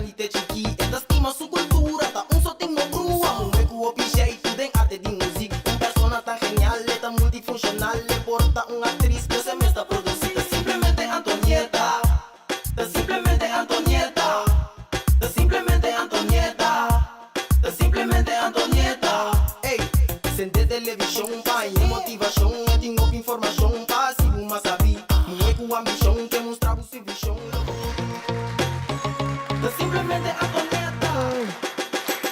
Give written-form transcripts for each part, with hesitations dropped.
grande chiqui, esta estima su cultura, ta un soting no grua, un hueco opichei, tu den arte de música, un persona tan genial, tan multifuncional, le porta una actriz que se me está producida, simplemente Antonieta, simplemente Antonieta, simplemente Antonieta, simplemente Antonieta. Ey, sente televisión, pa, y motivación, tengo información, pa, si uma sabi, un hueco ambición, que mostraba su visión. Simplemente Antonieta,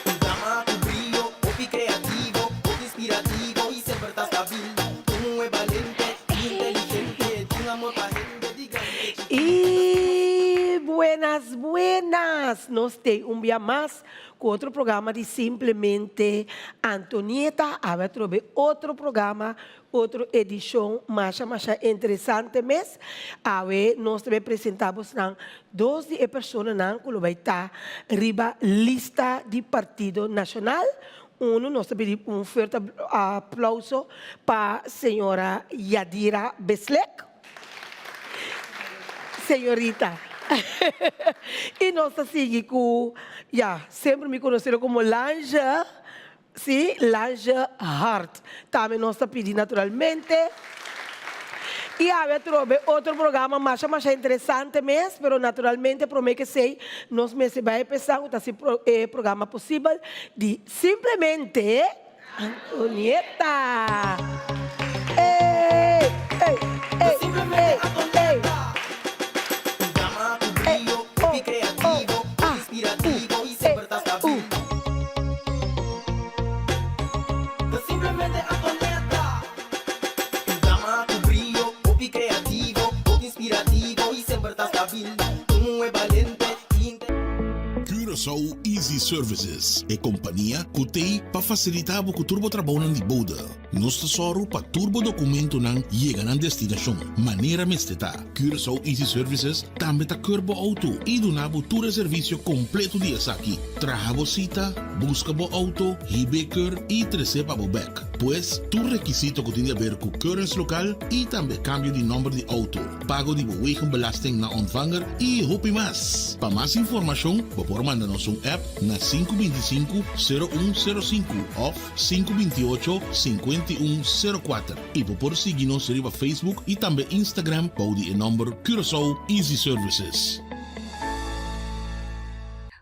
un drama, un brillo, un creativo, un inspirativo y siempre está stabil. Un es valiente, inteligente, un amor para gente, diga. E buenas, nós temos um dia mais com outro programa de Simplesmente Antonieta. Agora trouxe outro programa, outra edição mais interessante mesmo. Agora nós também apresentamos duas pessoas que vai estar riba lista de Partido Nacional. Nós pedimos forte aplauso para a senhora Yadira Beslek. Senhorita. E nós seguimos com, sempre me conheceram como Lange, sim, Lange Hart. Também nós pedimos naturalmente. E agora trouxe outro programa mais interessante mesmo, mas naturalmente, prometo que sei, nós mesmos vamos pensar esse programa possível de Simplesmente Antonieta. Ei, ei, ei, Simplemente ei, Antonieta. Un drama, un brillo, un creativo, un inspirativo y siempre está stabil. Simplemente Antonieta. Un drama, un brillo, un creativo, un inspirativo y siempre está stabil. Un es valiente, Curaçao Easy Services é companhia que tem para facilitar o turbo trabalho de boda. Nós tesoro para turbo documento não chega na destinação. Maneira mesteta. Curaçao Easy Services também tá curbo auto e donava todo serviço completo de aqui. Traga cita, busca bo auto, hibeker e receba bo back. Pois, tu requisito que tem a ver com currency local e também cambio de número de auto. Pago de belasting na ontvanger e hopi mais. Para mais informação, por mandar-nos app na 525-0105 ou 528-5104. E por seguir-nos no Facebook e também Instagram para o número Curaçao Easy Services.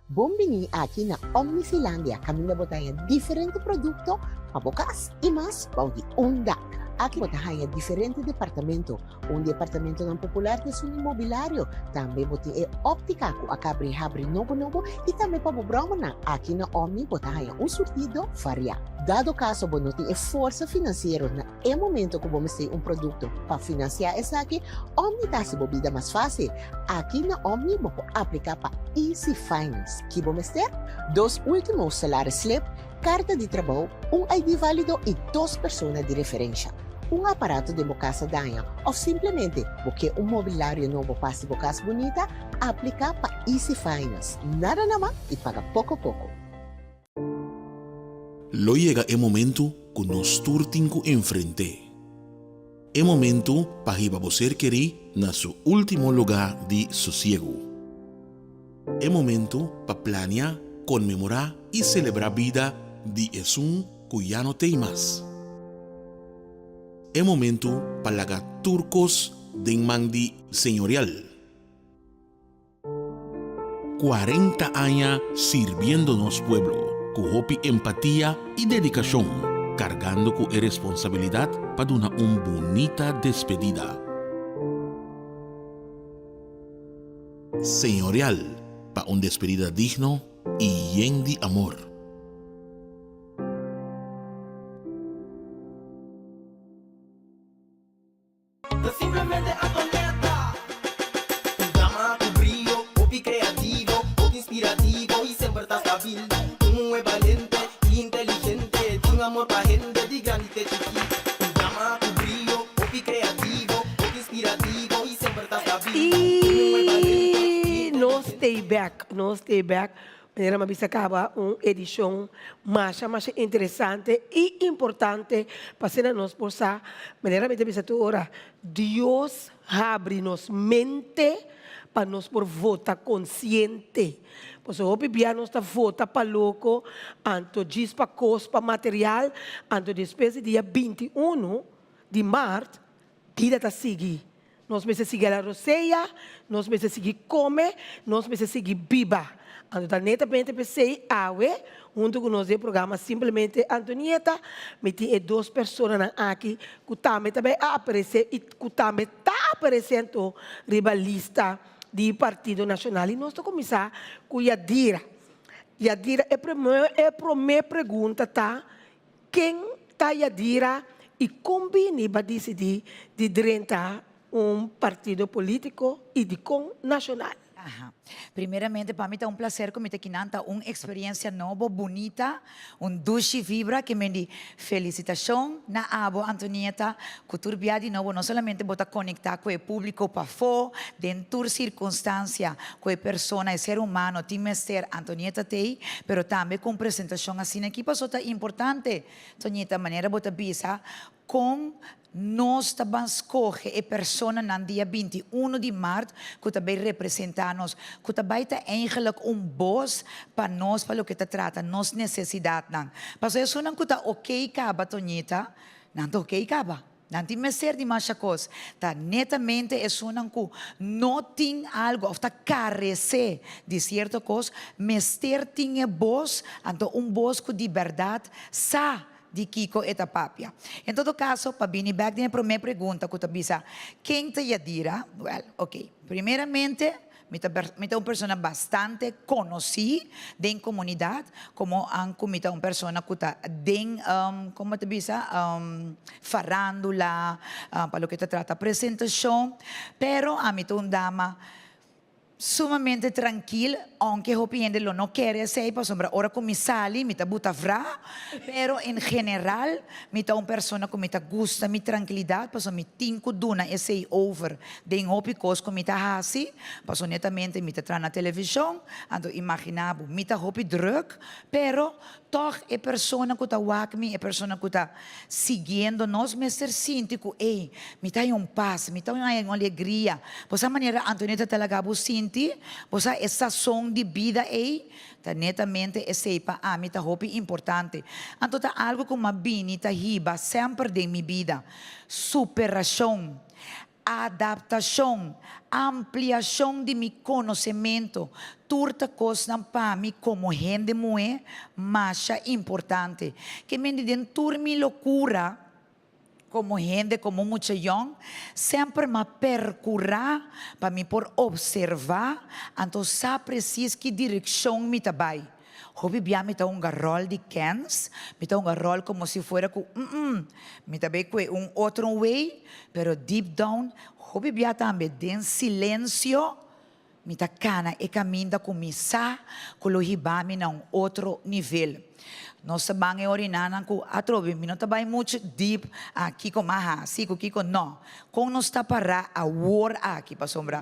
Bombini aqui na Omnisilândia, caminho botanha diferente produto para bocas e mais para o onda. Aqui botanha diferente departamento, departamento não popular de um imobiliário, também botanha óptica com a cabri novo e também para o broma aqui na Omni botanha surtido varia. Dado caso você não tem força financeira na momento que você tem produto para financiar essa aqui, Omni dá se bobida mais fácil. Aqui na Omni você pode aplicar para Easy Finance, que você ter dos últimos salários slip, carta de trabalho, ID válido e 2 pessoas de referência. Aparato de casa danha ou simplesmente porque mobiliário novo passe casa bonita, aplicar para Easy Finance. Nada naman e paga pouco. Lo llega el momento que nos turtinco enfrente. El momento para que você querer na su último lugar de sosiego. El momento para planear, conmemorar y celebrar vida de un que ya no tem más. El momento para lagar turcos de mandi señorial. 40 años sirviéndonos pueblo, con hopi empatía y dedicación, cargando con responsabilidad para una bonita despedida. Señorial, para una despedida digno y lleno de amor. Simplemente Antonieta. Un drama, un brillo, un creativo, un inspirativo y siempre está stabil. Un es valiente, inteligente, un amor para gente, de grande chiqui. Un drama, un brillo, un creativo, un inspirativo y siempre está stabil. E nós stay back. Maneira mabisa acaba uma edição mais interessante e importante para ser nós possa maneira me bisa tu ora Deus abre nos mente para nós por vota consciente. Pois o bibia nós está vota para louco, anto diz para cospa material, anto depois dia 21 de março, vida está seguir. Nós precisamos seguir a roceia, nós precisamos seguir comer, nós precisamos seguir biba. Anto da neta pensei awe, junto com nós o programa simplesmente Antonieta, meti duas pessoas aqui que também aparecer e que também está aparecendo rivalista do Partido Nacional. E nós estamos começar com Yadira. Yadira é a primeira pergunta, tá? Quem está Yadira e combine para decidir de dentro partido político e de com nacional? Ajá. Primeramente, para mí es un placer que me te quinanta una experiencia nueva, bonita, un dulce vibra que me di felicitación na abo Antonieta, que tu de nuevo no solamente bota conectar con el público para fo, dentro circunstancia, con el persona, el ser humano, time ser Antonieta tei, pero también con presentación así en equipo, eso es importante, Antonieta, manera bota visa com nós também escolhe a pessoa no dia 21 de março que também representa-nos, que também é eigenlijk voz para nós, para o que trata, nossa necessidade. Mas isso não é ok, acaba, Tonita, não é ok, acaba. Não tem mais ser de mais coisa. Tá netamente é uma que não tem algo, ou está carece de certa coisa, mas ter tinha voz, então voz que de verdade sa de Kiko e Tapapia. Em todo caso, para vir back na primeira pergunta que eu bisa, quem te Yadira? Well, ok. Primeiramente, me é uma pessoa bastante conhecida da comunidade, como me é uma pessoa que está como te bisa, farándula, para o que te trata apresentação, pero a mim é uma dama sumamente tranquila, aunque eu lo não quer ser, para sombra, ora com me sali, me tá buta vrá, pero em geral, me tá uma pessoa que me tá gusta, me tranquilidade, para me tinco duna esse over, de hopicos que me tá assim, para netamente me tá tra na televisão, ando imaginavo, me tá hopi druk, pero toch é pessoa que tá wakmi, é pessoa que tá seguindo nós, me ser síntico, me tá em paz, me tá em alegria, por essa maneira, Antonieta talaga bu sinti, por essa som de vida tá netamente é seipa a mim tá hopi importante. Então tá algo como a bini tá hiba sempre de minha vida, superação, adaptação, ampliação de meu conhecimento, turta coisa para mim como gente muito mais importante. Que me dentro minha loucura, como gente, como mucha young, sempre me percorrer para me por observar, então sabe preciso que direção me trabalha. Hobby bia me tá rol de cans, me tá rol como se fuera com me também com outro way, pero deep down, hobby bia também den silêncio, me tá cana e caminha começar com o hibami na outro nível. Nós sabemos orinanan ko atrobe, não está bem muito deep aqui com maha, sigo aqui com não. Com nós está para a war aqui para sombra.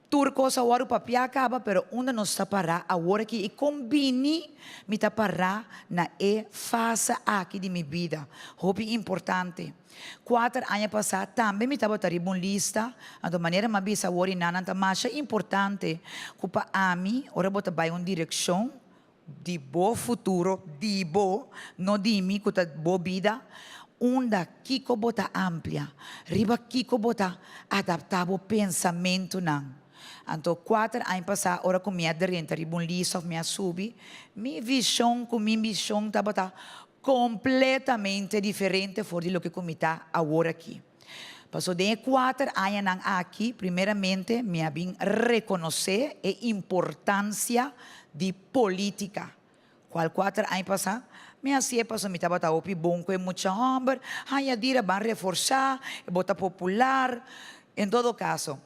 Turco sa war o papia acaba, pero onde nós está para a war aqui e combine me está para na fase aqui de minha vida. Hobby importante. 4 anos passados também me estava taribun lista, de maneira mabisa orinanan ta mais importante que para a mim, ora bota bem uma direção de bom futuro, de bom, não de mim, que boa vida, onde Kiko bota amplia, riba Kiko bota adaptável pensamento não. Então, 4 anos passados, ora com minha derrente, ribun lista, minha subi, minha visão está bota completamente diferente de lo que comita agora aqui. Passou de 4 anos aqui, primeiramente, me habían reconhecer a importância de política. Qual 4 anos passados, me hacía pasó mi estaba opi bonco e mucha hambre, ay adira van reforçar, bota popular, em todo caso.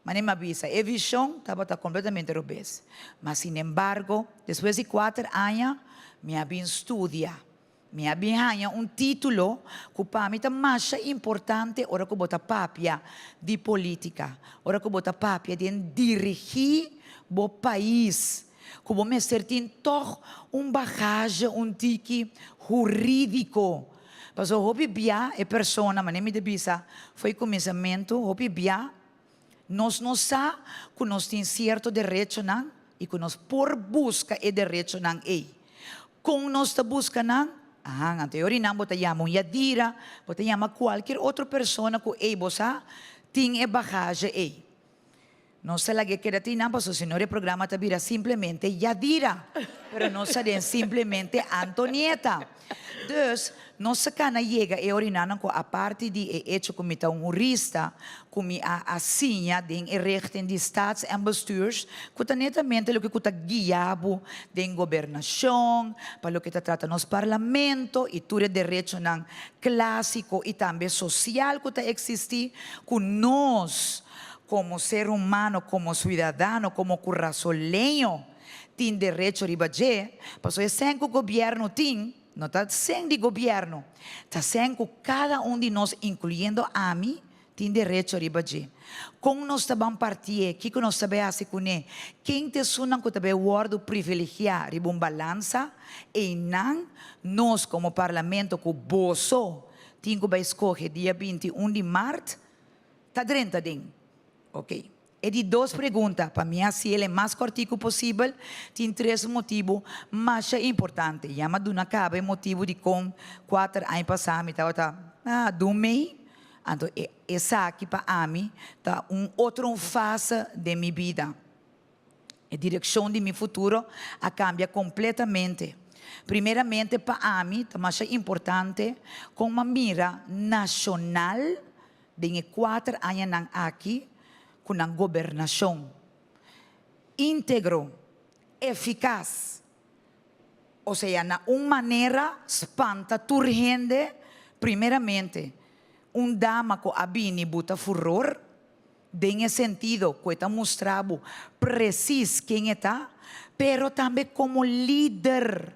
Mas me avisa, a visão estava completamente rubés. Mas, sin embargo, depois de 4 anos, me habían estudiado. Me habían um título que para mim é mais importante, ora que bota papia de política, ora que bota papia de dirigir o país. Como me certin toch bagagem, tique jurídico. Passou hobby bia e persona, mas nem me debisa, foi começamento, hobby bia, Nós não sa que nós tem certo direito não e que nós por busca e direito não é. Com nós ta busca não, ang teoria não bota yamo yadira, bota yama qualquer outra pessoa que é bosa tem e bagagem é. Não se lagi que dati não passou senhor o programa ta vira simplesmente Yadira, pero não se simplesmente Antonieta. Dus nossa cana chega e orinanan ko a parte de hecho como tá jurista, como a sinha de rechten de staats en bestuurs, que netamente lo que está guiado de governação, para lo que trata nos parlamento e tudo direito nan clássico e também social que está existir com nós como ser humano, como cidadano, como currasoleño, tem direito a ribager, porque é que o governo tem, não está sem de governo, está sem que cada de nós, incluindo a mim, tem direito a ribager. Com nós também partir, que nós sabemos assim com ele, quem te sunan que também o privilegiar, ribum balança, e não nós como parlamento, que boso, tem que escolher dia 21 de março, está dentro de ok. E de duas perguntas, para mim, se ele é mais cortico possível, tem três motivos mais importantes. Chama de uma cabe motivo de com 4 anos passados, estava do mês. Então, essa aqui para mim, tá outra fase de minha vida. A direção de meu futuro cambia completamente. Primeiramente, para mim, é mais importante, com uma mira nacional, de 4 anos aqui, com a governação íntegro, eficaz, ou seja, na uma maneira espanta turgente, primeiramente, dama que abini buta furor, em sentido que está mostrado preciso quem está, pero também como líder,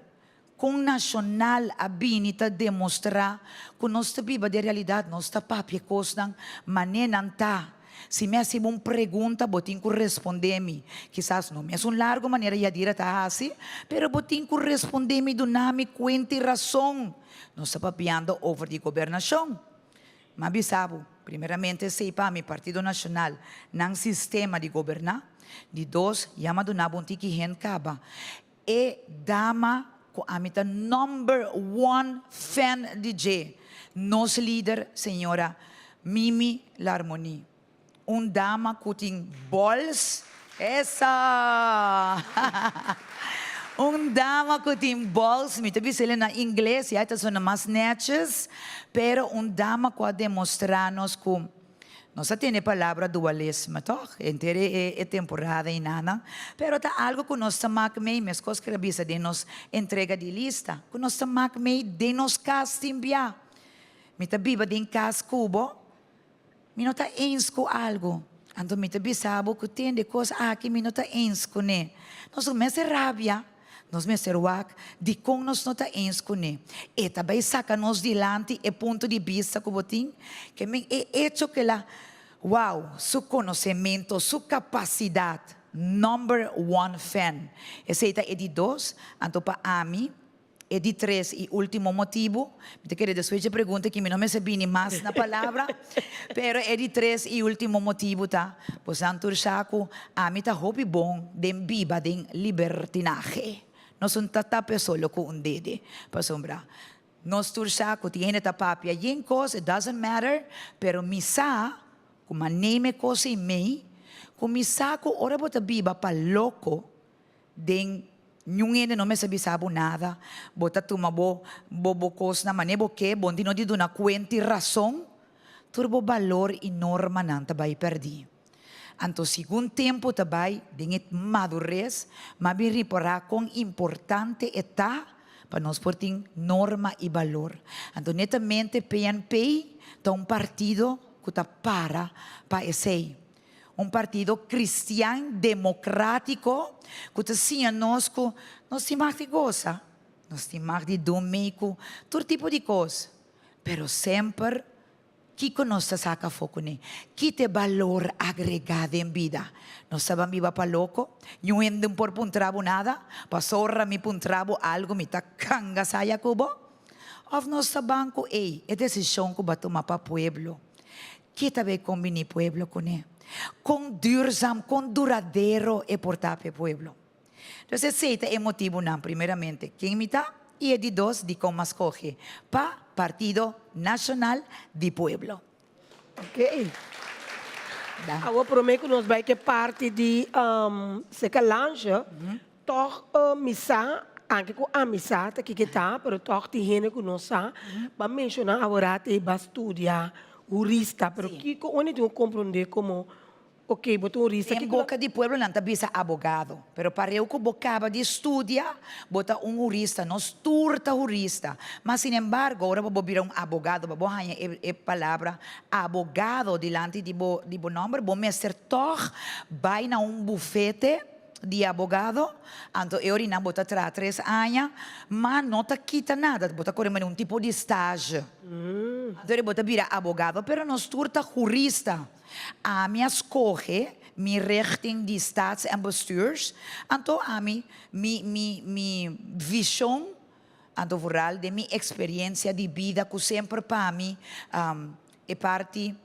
com nacional abini está demonstrar que nós vivemos de realidade, nós está papia coisa, maneira não está. Se me hace uma pergunta, botin que responder-me. Quizás não me é largo maneira de dizer tá assim, pero botin que responder-me do nome cuenta e razão. Não está papiando over de governação. Mas bisabo, primeiramente, sei para mi Partido Nacional, nang sistema de governar, de dois, yama do nabon tiki hen kaba. E dama ko amita number 1 fan DJ, nos líder, senhora Mimi Larmoni. Dama que tem bols, essa! Dama que tem bols, me tabi sila na inglês, já está sendo mais snatches, pero dama que demonstrar-nos que nós temos a palavra dualismo, toch? Entre é temporada e nada, pero tá algo que nós estamos meio, mas coisas que a de nos entrega de lista, que nós estamos meio de nos casting bia. Me tabi ba din cas cubo? Minota ens ko algo. Ando mita bisabo que tem de coisa aqui minota ens ko ne. Nós me ser rabia, nós me ser wak, de com nós nota ens ko ne. E também saca nos dilante e ponto de vista que botin, que me é hecho que la, wow, su conhecimento, su capacidade, number 1 fan. Esse é de 2, anto pa ami. E de 3, e último motivo, te quero depois de pergunta que não me sabia mais na palavra, pero é de 3 e último motivo, tá? Pois antursaco, a mim tá hobby bom, den biba, den libertinaje. Nós não tá pessoa com dede, para sombra. Nós tursaco, tiene ta papia, yen coisa, it doesn't matter, pero misa, como name coisa e mei, como misa ko ora bota biba pa louco, den Nyungene não me sabe nada, bota tumabo bobocos na manebo que bondi no di duna cuenta e razão, turbo valor e norma não tabai perdi. Anto segundo tempo tabai dinget madurez, mabi riporá com importante eta para nós porting norma e valor. Anto netamente PNP tá partido que tá para esse partido cristiano democrático que te nós temos de goza, nós temos de domingo, todo tipo de coisa, pero sempre que nós saca foco ne, que te valor agregado em vida. Nós sabemos viva para louco, eu ando por puntrabo nada, passorra mi puntrabo algo mi ta kanga saya kubo, of nós sabemos que é decisão que vai tomar para pueblo, que também combine pueblo com ele. Quão duurzam, quão duradeiro é portar para o pueblo. Então, esse é o motivo, não, primeiramente, quem me está, e de dois, de como escolhe, para Partido Nacional de Pueblo. Ok. Da. Eu prometo que nós vamos ter parte de seca lanche, toch missa, anche com a missa, que está, pero toch de gente que nós sa, para mencionar agora te vai estudar jurista, pero que onde tu compreender como ok, botou jurista Em boca de pueblo não está bisa abogado, pero para eu que bocava de estudia, bota jurista, nós turta jurista. Mas sin embargo, agora vou virar abogado, vou ganhar a palavra abogado delante de bo nome, vou mestre toch, vai na bufete de abogado, então eu não bota 3 anos, mas não tá quita nada, bota correr tipo de estágio. Então ele bota virar abogado, pero nós turta jurista. A minha escolhe, minha richting de staats- en bestuurs, então a minha visão, então vooral de minha experiência de vida, que sempre para mim é parte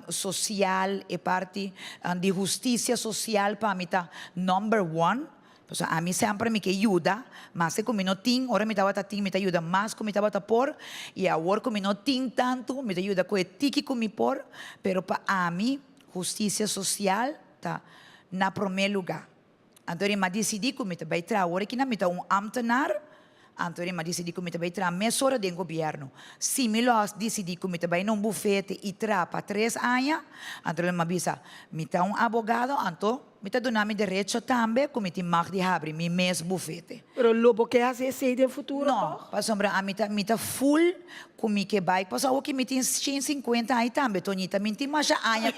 social, é parte de justiça social para mim tá number one. Pues a mí sempre me ajuda, mas se como não tem, ora me estava tem, me ajuda mais como me estava por, e agora como não tem tanto, me ajuda com o tiki como por, pero para a mim, justiça social tá na primeiro lugar. Então eu me decidi como me vai trabalhar, agora que não me tá ambtenaar, então eu me decidi como me vai trabalhar mais horas de governo. Se me lo decidi como me vai num bufete e trabalhar para 3 anos, então eu me avisa, me tá abogado, então me tá dando direito também, como me mag de abrir meu mês bufete. Pero lobo que hace esse no futuro? Não, para sombra, a me tá full, como que vai, para o que me tem 150 aí também, Tonita, me tem mais anos,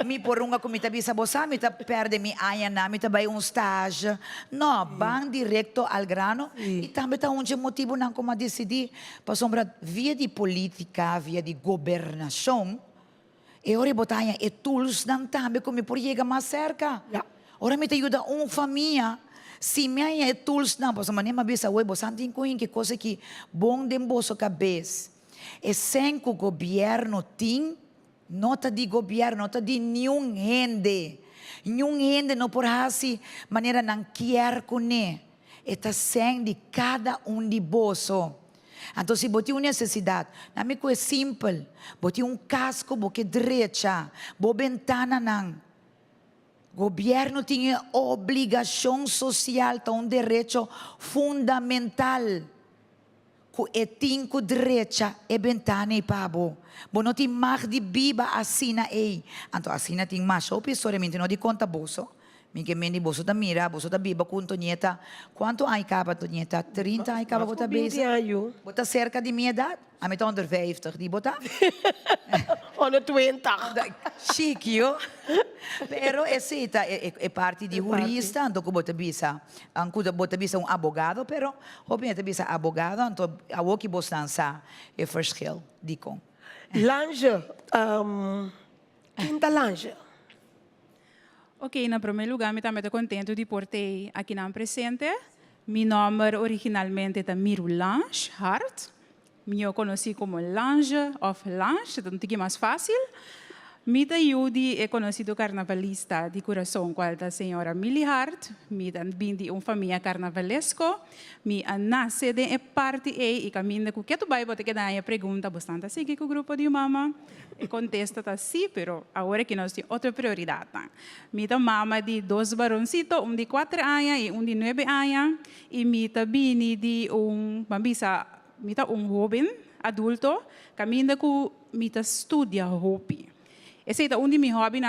me por uma como me tá bisa bossa, me tá perde me anos na, me tá vai estágio. Não, van direto ao grano, e também tá motivo não como decidir, para sombra, via de política, via de governação, e ora botar e tools não também como por chegar mais cerca. Ora me te ajuda família. Se me é tools não, posso maneira uma vez a web, você tem que coisa que bom de bolso cabeça. E sem que o governo tem nota de governo, nota de nenhum gente não por assim maneira não quer com ele. Está sem de cada de bolso. Então, se você tem uma necessidade, não é simples. Você tem casco, você direita, você ventana não. O governo tem obrigação social, tem direito fundamental. Que tem que direita e ventana e pabo. Você não tem mais de biba assina aí. Então, assina tem mais, ou pessoalmente não de conta bolso. Minha mãe bolso da mira, bolso da biba com Tonheta. Quanto ai capa Tonheta? 30 ai capa bota beza. 20 anos. Bota cerca de minha idade. A mim tá under 50, di bota. Onder 20. Chique, yo. Pero esse é parte de jurista, então que bota bisa, bota bisa abogado, pero obviamente bisa abogado, então a que bostança é verschil, dico. Lange, quinta lange. Ok, na primeiro lugar, eu também estou contente de portar aqui na presente. Meu nome originalmente é Miru Lange Hart. Eu conheci como Lange of Lange, então é mais fácil. Mita Yudi é conhecido carnavalista de coração, qual é a senhora Millie Hart. Mita vim de uma família carnavalesco. Mita nasce de parte e caminha com que tu vai botar que dá a pergunta bastante assim que o grupo de mama e contesta assim, pero agora que nós temos outra prioridade. Mita mama de 2 baroncitos, de 4 anos e de 9 anos. E mita vim de bambisa, mita jovem adulto, caminha com mita estudia hobby. Esse é um de meus hobbies.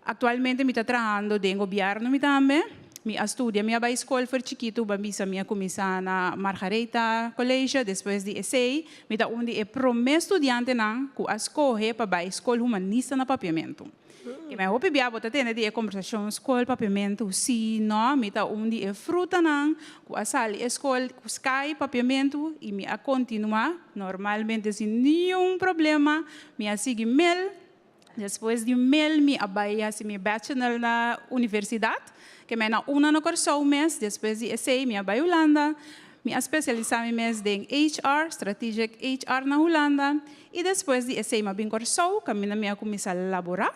Atualmente, eu estou trabalhando no governo também. Eu estudo, eu vou à escola for chiquito, eu comecei na Margareta College, depois de ESEI. Eu estou um de primeiro estudante que escolhe para a escola humanista na papiamento. E meu hobby é botar de conversação escola papiamento, se não, eu estou um de fruta que a sala escola cai papiamento e eu continuo normalmente sem nenhum problema, eu sigo mel. Depois de me abaia se meu bachelor na universidade, que me na no curso mês, depois de esse me abaia Holanda, me especializar em mês em HR, strategic HR na Holanda, e depois de esse me bem curso, que me comecei a laborar,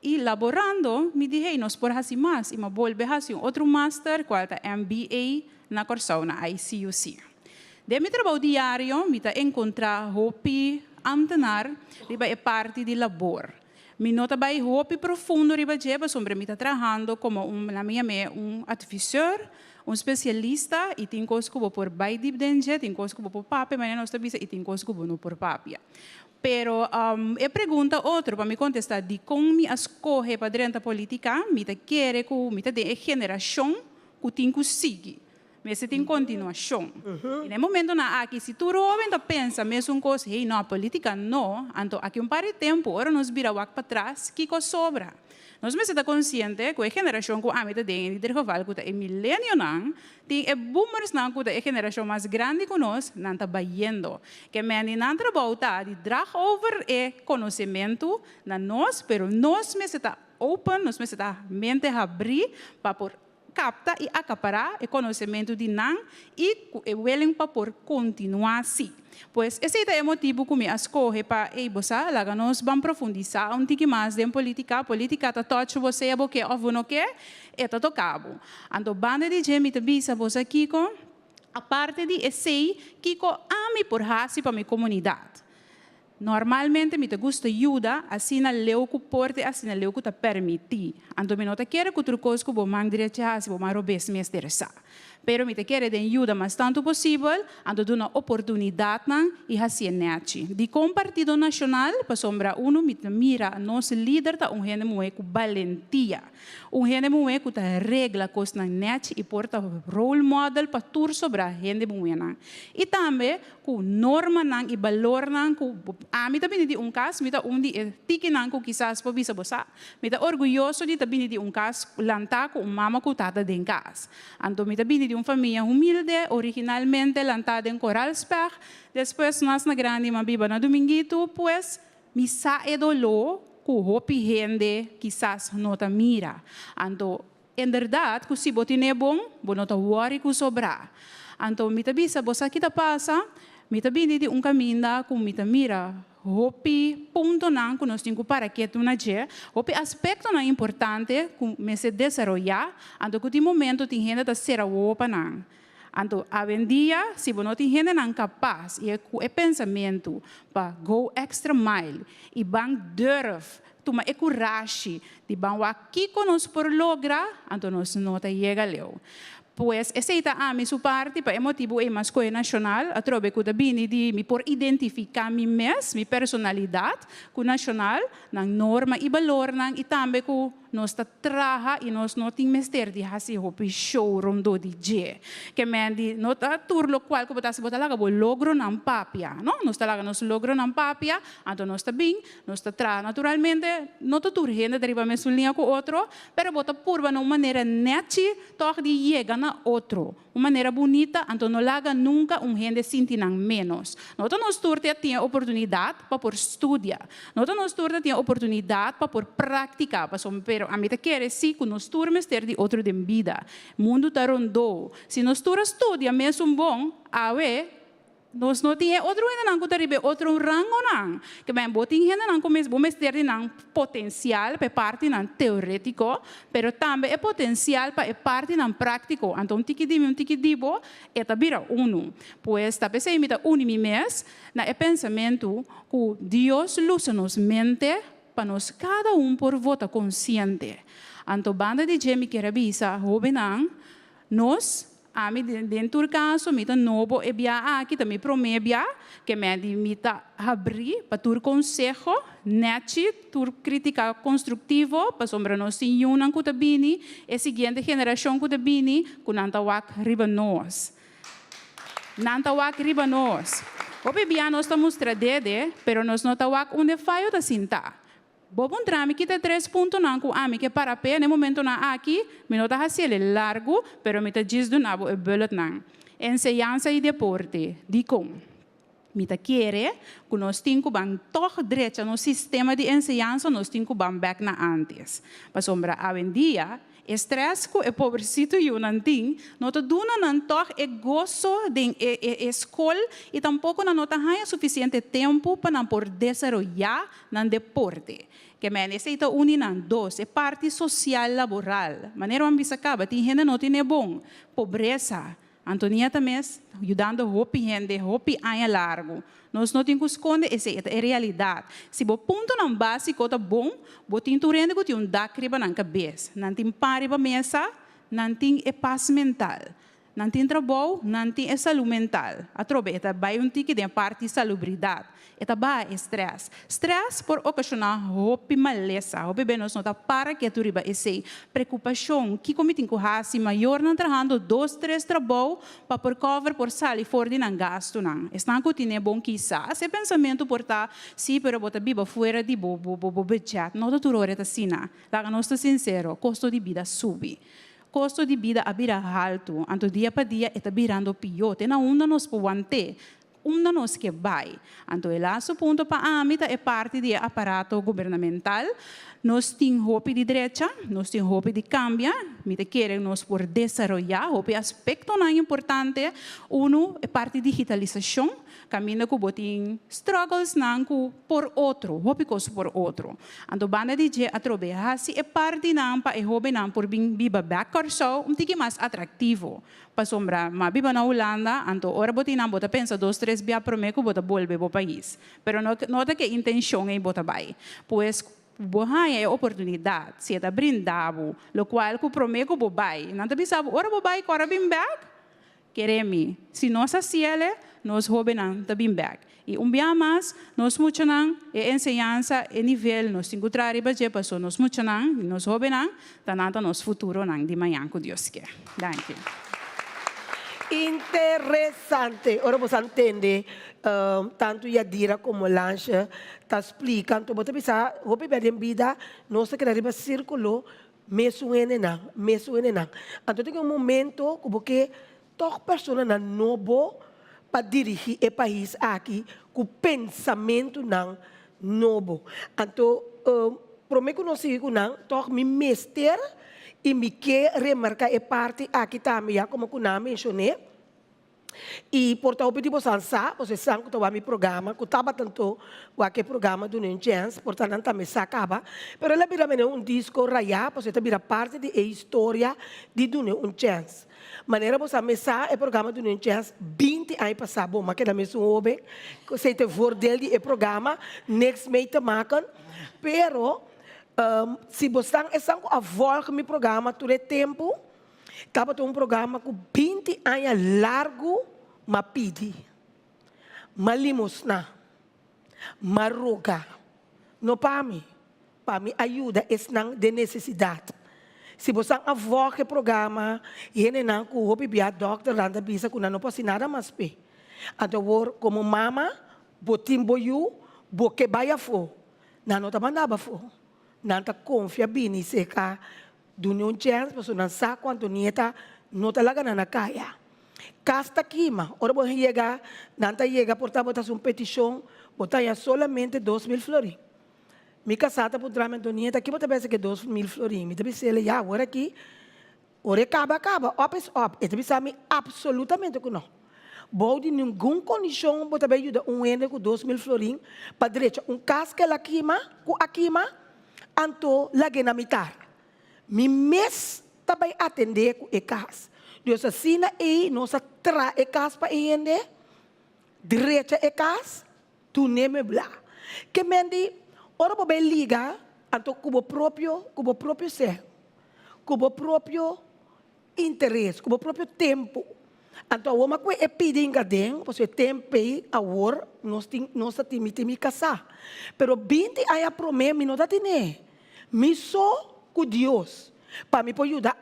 E laborando, me dije, nós por assim mais, e me volve assim outro master, qual é MBA na Corsão, na ICUC. De meu trabalho diário, me encontrar hopi antenar, riba é parte de labor. Me nota bem hopi profundo riba jeba, sobre me trabalhando como um artificial, um especialista, e tem coisas que vou por bem dentro, tem coisas que vou por papel, mas não está bisa, e tem coisas que vou por papel. Pero eu pergunta outro para me contestar de como me escolhe para dentro da política, me quer que me de geração que tem que seguir. Mas tem continuação. E no momento na aqui, se tu jovem pensa mesmo coisa, hey, não, a política não, então aqui par de tempo, agora nós vira para trás, que coisa sobra. Nós me está consciente que a geração que a mim tem, de geval que é milênio não, tem boomers não que é a geração mais grande que nós, não está baiando. Que me não trabalha de drag over é conhecimento na nós, pero nós me está open, nós me está mente abrir para por capta e acaparar o conhecimento de não e willing para por continuar assim. Pois esse é o motivo que me escolhe para você, lá nós vamos profundizar um pouco mais em política. A política está tocha você, porque ou não quer, é todo cabo. Então, banda de gente me bisa você aqui a parte de esse que ame por raça para minha comunidade. Normalmente me gusta ajuda, assim na leu que porte, assim na leu que te permite. Então, me não quero que outra coisa que vou mandar direito a se vou mais robes me estressar. Pero me quero de ajuda mais tanto possível, então dou uma oportunidade e assim nete. De compartido nacional, para sombra uno me mira nosso líder tá gente muito com valentia, gente muito que regla coisas na net e porta role model para tur sobre a gente muito. E também com norma e valor a mim também de caso, me tá de tiki que quizás para bisa bosa, me tá orgulhoso de também de caso lantar com mama que tata den casa. Então me também de uma família humilde, originalmente lantada em Coralsberg, depois nós na grande mabiba na Dominguito, pues me sae dolor que hopi gente quizás não ta mira. Então, em verdade, que se bote é bom, não ta worry que sobrar. Então, me tabisa, você que ta passa, me tabini de caminho que me ta mira, hopi ponto não que nós temos para que tu na je, hopi aspecto não importante que me se desenvolver, então que de momento tem gente da ser opa não. Então, hoje em dia, se você não tem gente não capaz e é pensamento para go extra mile e bang durf, toma é coragem de bang aqui que nós por lograr, então nós não tá chega leu. Pues essa a minha parte para motivo é mais coisa nacional, a trobe que também de me por identificar mi mes, mi personalidade, com nacional, na norma e valor nang e também com nós trabalha e nós não temos mestre de fazer o showroom do DJ. Que me di não tá turlo qual que botar se botar lá que logro não papia, não? Nós tá lá nós logro não papia, então nós tá bem, nós tá tra naturalmente não tá tur gente deriva mesmo linha com outro, pero bota purba de uma maneira neti, toque de chega na outro, uma maneira bonita, então não laga nunca gente sentir menos. Nós nós turte tinha oportunidade para por estudar, nós nós turte tinha oportunidade para por praticar, para pero a mim quer sim que nós turmes ter de outro de vida. Mundo tá rondo. Se nós tur estudia mesmo bom, nós não temos outro ainda não que teribe outro rango não. Que bem botin ainda não começa bom ter de não potencial para parte não teórico, pero também é potencial para parte não prático. Então tiki dibo é tabira uno. Pois tá pensei me tá mes na é pensamento que Deus luça nos mente para nós cada por vota consciente. Então banda de gente que revisa jovenang nós a mim dentro do caso me tá novo e bia aqui também promebia que me tá abrir para tur consejo neti tur crítica construtivo para sombra nós sim unang que tabini e seguinte geração que tabini com nantawak riba nós o bia nós estamos tradede pero nós não tawak onde faio da cinta. Bom trame que tem 3 pontos não com a mim que para pé no momento na aqui me não tá assim largo, pero me tá diz do nabo é bullet não. Enseñanza e deporte, de com. Me tá querer que nós temos que ban toch direito no sistema de enseñanza nós temos que ban back na antes. Para sombra a dia estresse que é pobrecito e o nanting, não te duna não toch é gozo de escola e tampouco não te há suficiente tempo para não por desenvolver no deporte. Que men aceita uninan dos, é parte social laboral. Maneira uma bisacaba, tem gente não tem bom, pobreza. Antonieta mes ajudando hopi gente, hopi aia largo. Nós não temos que esconder, essa é a realidade. Se você ponto não básico tá bom, você tem que render que um dacriba na cabeça. Não tem pariba mesa, não tem paz mental. Não tem trabalho, não tem saúde mental. A trobe, esta vai um tique de parte de salubridade. Esta vai estresse. Estresse por ocasionar hopi maleza. Hopi bem nós nota para que tu riba esse preocupação que como tem que fazer maior não trabalhando 2, 3 trabalho para por cover por sair fora de não gasto não. Está que tem bom quizá. Esse pensamento por tá sim, pero bota biba fora de bo budget. Não tu rore ta sina. Lá nós está sincero, custo de vida sube. Custo de vida a vira alto, anto dia para dia está virando pior. Tem onda nos puante, onda nos que vai. Anto el laço ponto para a mita é parte do aparato governamental. Nós temos hopi de direita, nós temos hopi de cambia, mita querem nos por desarrollar, hopi aspecto não importante, uno é parte de digitalização, caminho que botin struggles não por outro, hopi coisa por outro. Ando banda de je atrobe hasi é parte não para é hopi não por biba back so, tique mais atrativo. Pa sombra, ma biba na Holanda, ando ora botin não bota pensa 2, 3 bia promeco bota volve bo país. Pero nota que intenção é bota vai. Pois bohaya é oportunidade, se está brindado, lo qual que prometo bobai, não te bisabo, ora bobai cora bim back, queremi, se nós asiele, nós robenam ta bim back. E dia mais, nós muchanan e enseñanza e nível, nós temos que trazer para passo, nós muchanan, nós robenam, tananta nos futuro nang di manhã com Deus quer. Thank you. Interessante. Ora você entende, tanto Yadira como Lanche está explicando, então você pensa, o bebê vida, nós queremos círculo, meso enenang. Então tem um momento que toda pessoa na novo para dirigir o país aqui com pensamento não novo. Então, prometo não sei que não, toque me mestre e me quer remarcar a parte aqui também, como eu mencionei. E, portanto, eu pedi para você sabe que eu meu programa, que eu estava tanto aquele programa do New Chance, portanto, não também sacava. Mas ela vira um disco raiá, você vira parte da história de do New Chance. Maneira você começar o programa do New Chance 20 anos passados, mas que da mesma homem, que você tem dele o programa, next mês te marcam, pero se você está a volta meu programa todo o tempo, estava um programa com 20 anos largo, mas pedi, mas limosna, mas roga, não para mim ajuda é de necessidade. Se você avoca o programa, e não com o bebê, doctor, anda bisa com não pode nada mais pe. Então, como mama, botim boiu, boque baia fo, não tá mandava fo, não tá confia bem se cá do nenhum chance, porque não sabe quanto nieta não tá lá na caia. Casta quima, ora vou chegar, não tá chega portar botar uma petição, botar solamente 2.000 florins. Mi casata por trás da nieta, aqui você pensa que 2.000 florins, me deve ser já agora aqui, ora acaba, up, e deve ser absolutamente que não. Bom de nenhuma condição, você vai ajudar ende com 2.000 florins, para direita, casca lá quima, com a quima, anto lá na mitar. Mi mês também atender com a casa. Deus assina e nós traz a casa para ende, direita a casa, tu nem me blá. Que mendi, ora você liga, então com o próprio ser, com o próprio interesse, com o próprio tempo. Então, o que é pedir em cadem, você tem que agora, nós temos que casar. Mas 20 anos a promessa, não está tendo. Me só com Deus. Para me poder ajudar,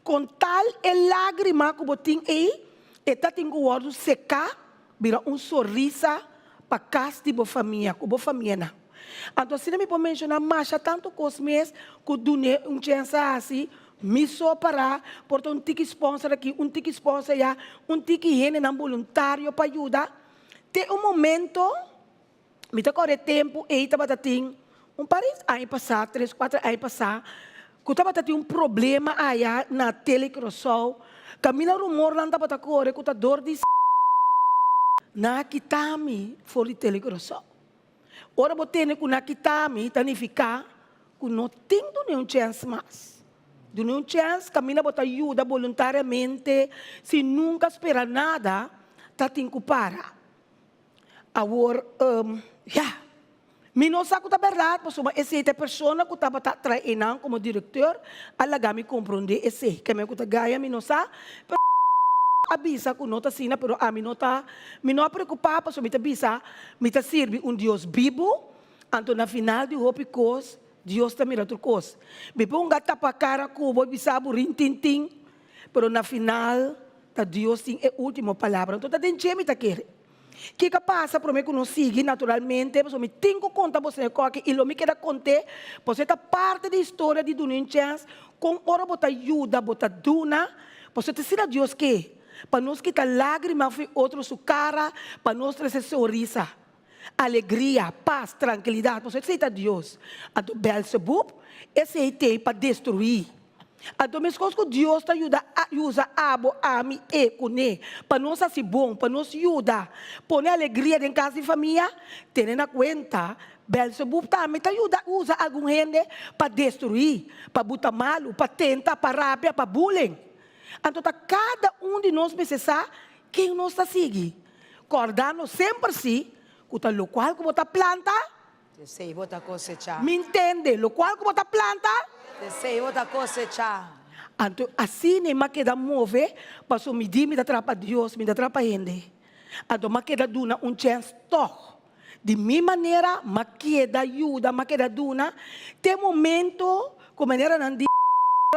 com tal lágrima que você tem aí, está tendo o olho secar, vira sorriso, para casa de boa família, com boa família. Então, se não me pode mencionar, mas tanto cosmes que do chance assim, me só parar, porque um tique sponsor aqui, um tique sponsor já, um tique rene não voluntário para ajudar. Tem momento, me tá corre tempo, e estava tendo país aí passar, 3, 4 anos passar, que estava tendo problema aí na telecrossol, caminha rumor lá estava corre, que tá dor de na kitami for de telecrossol. Ora você tem que na kitami, tanificar, que não tem nenhum chance mais. De nenhum chance, caminha você ajuda voluntariamente, se nunca espera nada, tá tem que parar. Agora, me não sabe a verdade, mas essa pessoa que estava treinando como diretor, ela me compreende esse, que me está ganhando, me não sabe, avisa que não está assim, pero a mim não preocupado, porque me avisa, me serve Deus vivo, então na final de hope coisa, Deus está mirando coisa. Me põe tapa a cara que vou avisar por tintim, pero na final, Deus tem a última palavra, então tem gente me quer. Que passa para mim que não siga naturalmente, porque me tenho que contar você que e lo me queda contar, porque esta parte da história de Dunenchans, com ora bota ajuda, bota duna, porque te será Deus que para nós quitar lágrimas foi outro su cara, para nós trazer sorriso, alegria, paz, tranquilidade, porque aceita Deus. A do Beelzebub, esse aí tem para destruir. A do mesmo que Deus te usa abo, ami, e, cune, para nós ser bom, para nos ajudar, pôr alegria em casa e família, tendo na conta, Beelzebub também te usa algum gente para destruir, para botar malo, para tentar, para rápia, para bullying. Então, cada de nós precisa quem nós está seguindo. Acordando sempre assim, que o qual que você planta, Sei, vou cosechar. me entende, o qual que você planta, Sei, vou cosechar. então, assim nem me queda mover, para me dizer, me dá para Deus, me dá para gente. Então, me queda duna chance toch. De minha maneira, me queda ajuda, me queda duna. Tem momento, como maneira não diz,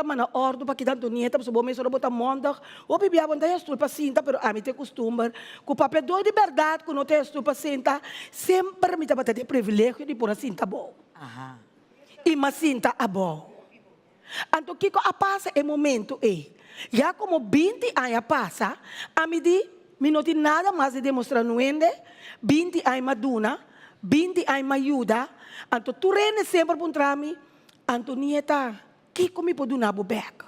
na ordem para que tanto nieta, porque o homem só bota monta, o bebê a monta é estupa cinta, pero a mim tem costume, que o papel doido de verdade, que não tem estupa cinta, sempre me dá para ter privilégio de pôr a cinta bom. E uma cinta a bom. Então, o que passa é momento já como 20 anos passa, a mim diz, me não tem nada mais de demonstrar no ende, 20 anos maduna, 20 anos ajuda, então tu rende sempre para mim, Antonieta, que me pode dar back?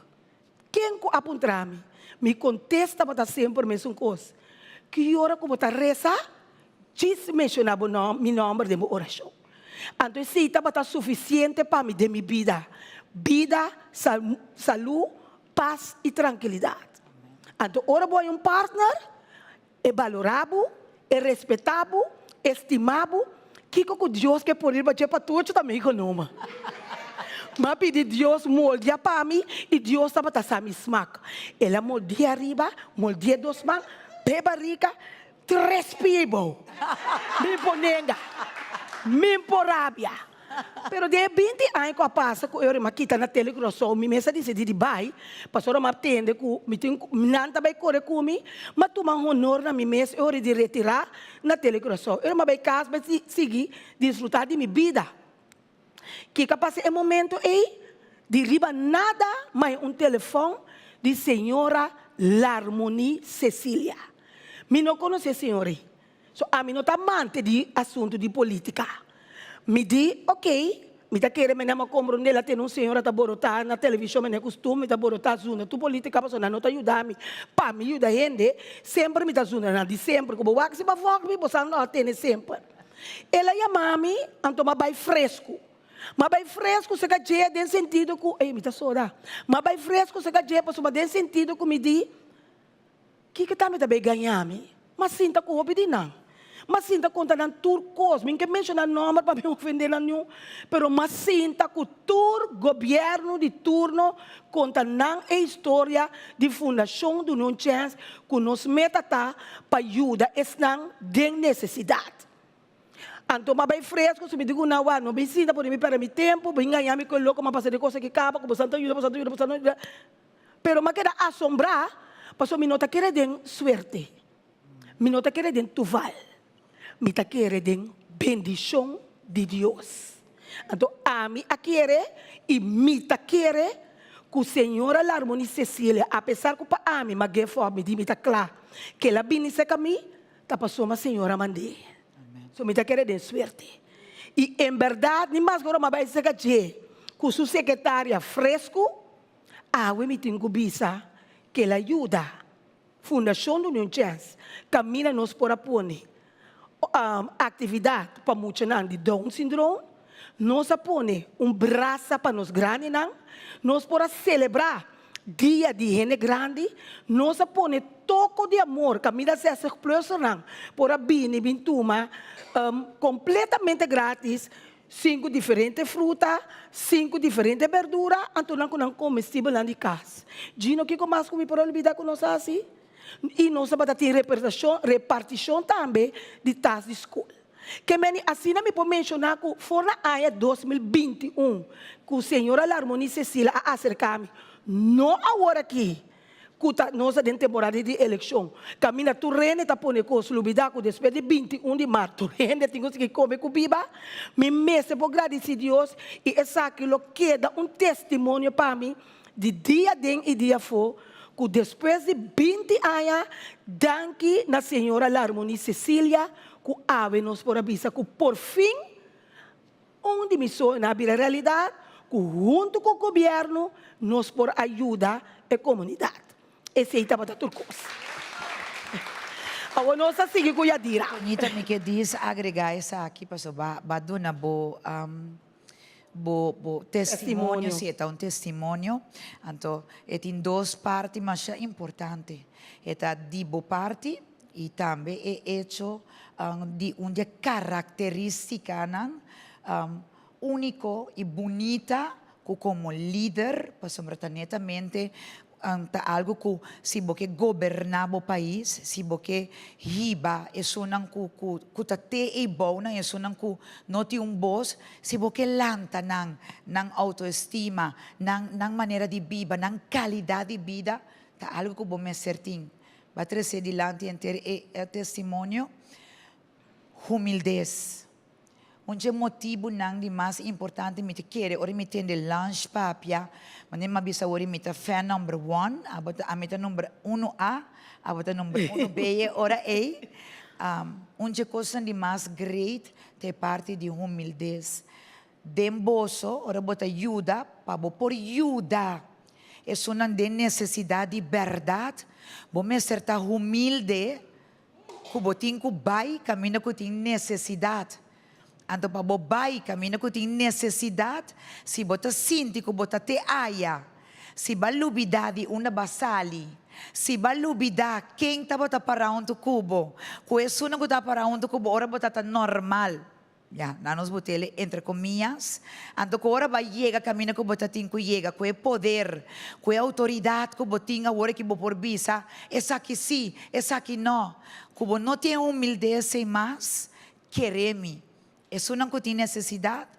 Quem apontar-me? Me contesta para sempre a mesma coisa. Que hora que eu vou rezar, diz mencionar meu nome de minha oração. Então, se está suficiente para mim de minha vida. Vida, saúde, paz e tranquilidade. Então, ora vou um partner, é valorável, é respeitável, estimável, que Deus quer pôr para todos também com nome. Mas pedir Deus molde para mim e Deus estava a me smack. Ela moldia arriba, moldia dos mãos, beba rica, 3 people. Me ponenga, me porabia. Pero de 20 anos que passa, que eu me quita na telegrosão, me mesa disse de bai, pastor me atende, me nanta vai correr comigo, mas toma honor na minha mesa, eu de retirar na telegrosão. Eu me vai casa, vai seguir, desfrutar de minha vida. Que capaz é momento de riba nada mais telefone de senhora Larmoni Cecília. Me não conhece a senhora. A mim não está amante de assunto de política. Me diz, ok, me está querendo, me não compreender, ela tem senhora está borotar na televisão, me não costume, está borotar zona. Tu política, não está ajudando-me. Para me ajudar a gente, sempre me está ajudando, de sempre. Como o se vai me você não tem sempre. Ela chama-me, então me vai fresco. Mas vai fresco se que tem sentido que me está soda. Mas vai fresco se que posso tem sentido que me diz que tá me também ganhar me. Mas sinta que eu pedi não. Mas sinta conta nan turcos, me que menciona nome para me ofender nenhum, pero mas sinta que o governo de turno conta nan a história de fundação do União Chance que nos meta para ajuda estão de necessidade. Então, mas bem fresco, se me digo não, não me sinta por mim para meu tempo, bem ganhar me coloco, mas fazer coisa que acaba, como santo ajuda, pero mas queda assombrar, porque me nota querer den suerte, me nota querer den tuval, me nota querer den bendição de Deus. Então, a mim a querer e me ta querer que o Senhor Larmoni Cecília, apesar que a mim mas for me diz claro que ela binice a mim, tá passou uma senhora mandei. So me está querendo suerte. E em verdade, nem mais agora vai ser que com sua secretária fresco, me tem que ela ajuda. Fundação do União Chance, camina nos por apone. atividade para muitos de Down syndrome. Nós põe braço para nos grandes, nós podemos celebrar dia de gente grande, nós põe toco de amor, que a vida se explosiona, por a bini, bintuma, completamente grátis, 5 diferentes frutas, 5 diferentes verduras, então não comestível lá de casa. Gino, que mais comi por olvidar com nós assim? E nós vamos ter repartição também de taxas de escola. Que assim me pode mencionar que foi na área 2021 que o senhor Alarmoni Cecília a acercar-me. Não agora aqui, que nós temos temporada de eleição. Camina tu rende tá pone com o lubidaco depois de 21 de março. Rende tem que comer com biba. Me messe por agradecer a Deus e essa aquilo queda testemunho para mim de dia den e dia for. Que depois de 20 anos, danke na senhora Alarmoni Cecília, que ave nos por avisar que por fim, onde missão na realidade, que junto com o governo, nos por ajudar a comunidade. Esse aí estava tudo coisa. Agora nós seguimos com a dira. Bonita me que diz agregar essa aqui, pastor, baduna bo testemunho, sim, é um testemunho. Então, tem 2 partes, mas é importante. É de boa parte e também é hecho de uma característica único e bonita que como líder, pastor, netamente algo que se você governar o país, se você riba, é sonang que tate e bom, é sonang que não tem voz, se você lanta ng autoestima, ng maneira de vida, ng qualidade de vida, tá algo que você certinho. Vai trazer dilante é testemunho, humildez. Um motivo nang di mais importante me te querer, ora me tende lunch papia, mas nem mabisa ora me te fan number 1, abota a me te number 1A, abota number 1B, ora A. Coisa de mais great te parte de humildez. Demboso, ora bota ajuda, pabo por ajuda. É uma de necessidade de verdade, bom me certa humilde, que botin que vai, caminha que tem necessidade. Então, para bobai, caminho que tem necessidade, se você sente que você te aya, se você lubidade uma basali, se você lubidade quem está para onde cubo, que isso não está para onde cubo, ora você está normal. Já, não nos botele entre comillas. Então, que ora vai chegar caminho que você tem que chegar, que é poder, que é autoridade que você tem agora que você por visa, essa aqui sim, essa aqui não. Que você não tem humildade sem mais, querer-me. Isso não tem necessidade.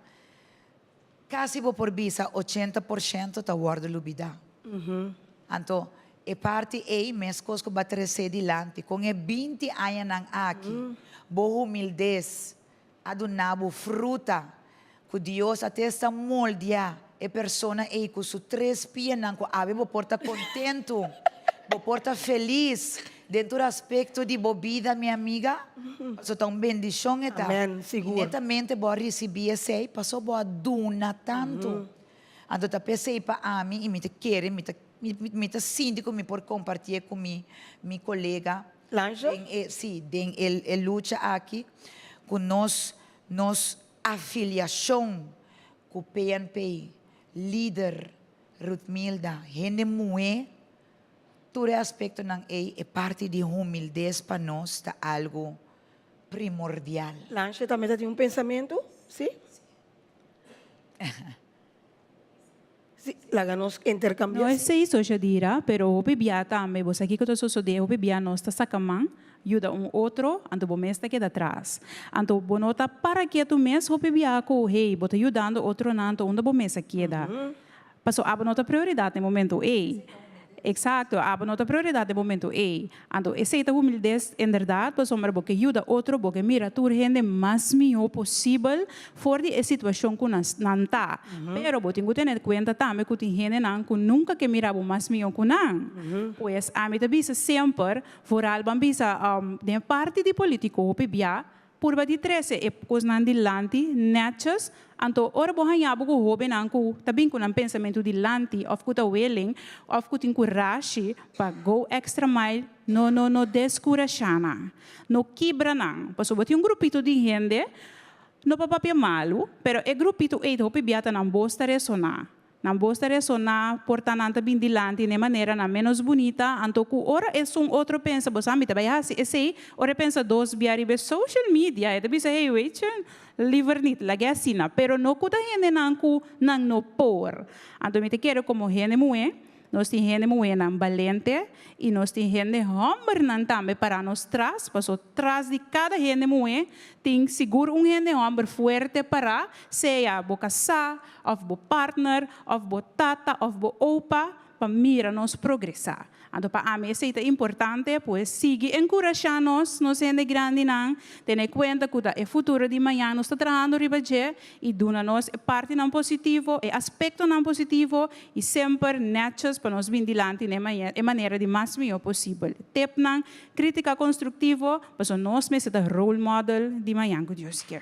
Quase por visa, 80% está guarda lubida. Então, é parte aí, mesmo coisa que vai trazer dilante. Com 20 anos aqui, boa humildez, adunabo fruta, que Deus até está moldear a pessoa aí, com os 3 pies, que ave, vou porta contento, vou porta feliz. Dentro do aspecto de boa vida, minha amiga, só está uma bendição. Amém, seguro. E netamente, vou receber esse aí, passou boa duna tanto. Então, eu pensei para mim, e me querer, me sinto como por compartilhar com minha colega. Lanja? Sim, ele luta aqui com nós afiliação com o PNP, líder Ruthmilda, gente mulher. Todo aspecto ng é parte de humildez para nós, está algo primordial. Lanche também tem pensamento, sim? Sim, lá nós intercambiamos. Não sei se hoje dirá, pero o bebia também, você aqui que eu sou de o bebia nós está sacamang, ajuda outro, ando bom mês está aqui atrás. Ando bonota para que tu mês o bebia com hey, bota ajudando outro nanto, onde bom mês aqui da. Passou a bonota prioridade no momento ei. Exacto, a nota prioridade no momento é, então essa humildade em verdade, para sombra porque ajuda outro, porque mira tu rende mais melhor possível fora de situação que não está. Pero você tem que ter conta também que tem gente que nunca que mira mais melhor que não. Pois a mim também sempre, for algo bisa de parte de político, pebia purba di 13 e coisa nan dilanti, netjes, anto ora bohan yabo ko hoben anku, tabing ko ng pensamento dilanti, of kuta willing, of kuting kurashi, pa go extra mile, no descurachana, no quebra nang. Pasobot yung grupito di gente, no papapia malu, pero e grupito eito hopi biata nang bosta resona. Nang bosta resona, portananta bindilante de maneira na menos bonita, anto ku ora é um outro pensa, bosami também assim, esse ora pensa dos biaribe social media, e também hey wait, liver nit, lagi assim, pero no kuta hende nang ku nang no por. Anto me te quero como hende mue, nós tem gente mue nang valente e nós tem gente homem nang também para nos traz, passo traz de cada gente mue, tem seguro gente homem forte para seja bo casar, of bo partner, of bo tata, of bo opa, para mira nos progressar. Então, para mim, isso é importante, pois, sigue encorajar-nos, nos gente grande, não, ter em conta que o futuro de amanhã nós está trabalhando ribaje e dona-nos parte não positivo, aspecto não positivo e sempre netjes para nos vindilantes de maneira de mais melhor possível. Tep não, crítica construtiva, para nós mesmos ser role model de amanhã que Deus quer.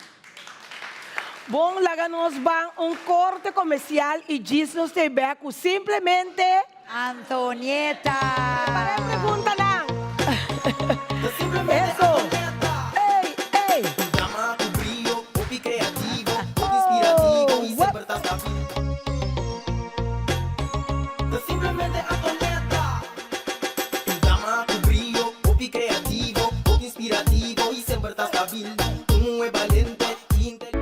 Bom, lá nós vamos corte comercial e diz-nos te beco simplesmente... Antonieta! Para a pergunta lang. Simplemente Eso. Ei. llama a tu brillo, hobby creativo, inspirativo y siempre estás stabil. Simplemente Antonieta. Llama a tu brillo, hobby creativo, inspirativo y siempre estás stabil. Tú es valiente y inteligente.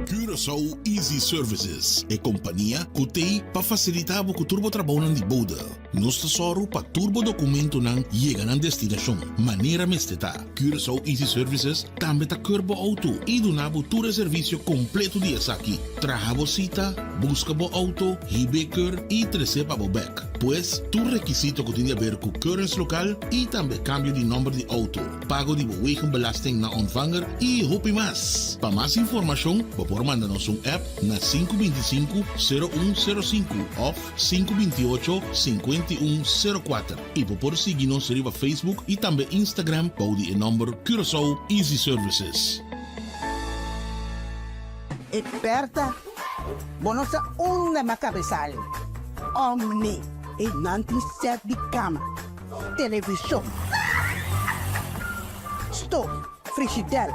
Curaçao Easy Services é companhia que tem para facilitar o turbo trabalho de boda. Nós tesoro para turbo documento não chega na destinação. Maneira mesteta. Curaçao Easy Services também está curbo auto e donava todo o serviço completo de aqui. Traga cita, busca o auto, hibe cur e trece para o back. Pois, tu requisito que tem a ver com currency local e também cambio de número de auto. Pago de wegenbelasting na ontvanger e hopi mais. Para mais informação, por mandar-nos app na 525-0105 ou 528-5104. E por seguir-nos riba Facebook e também Instagram para o número Curaçao Easy Services. Esperta, bonosa una macabezal. Omni, e nanti set de cama. Televisão. Stove, frigidaire.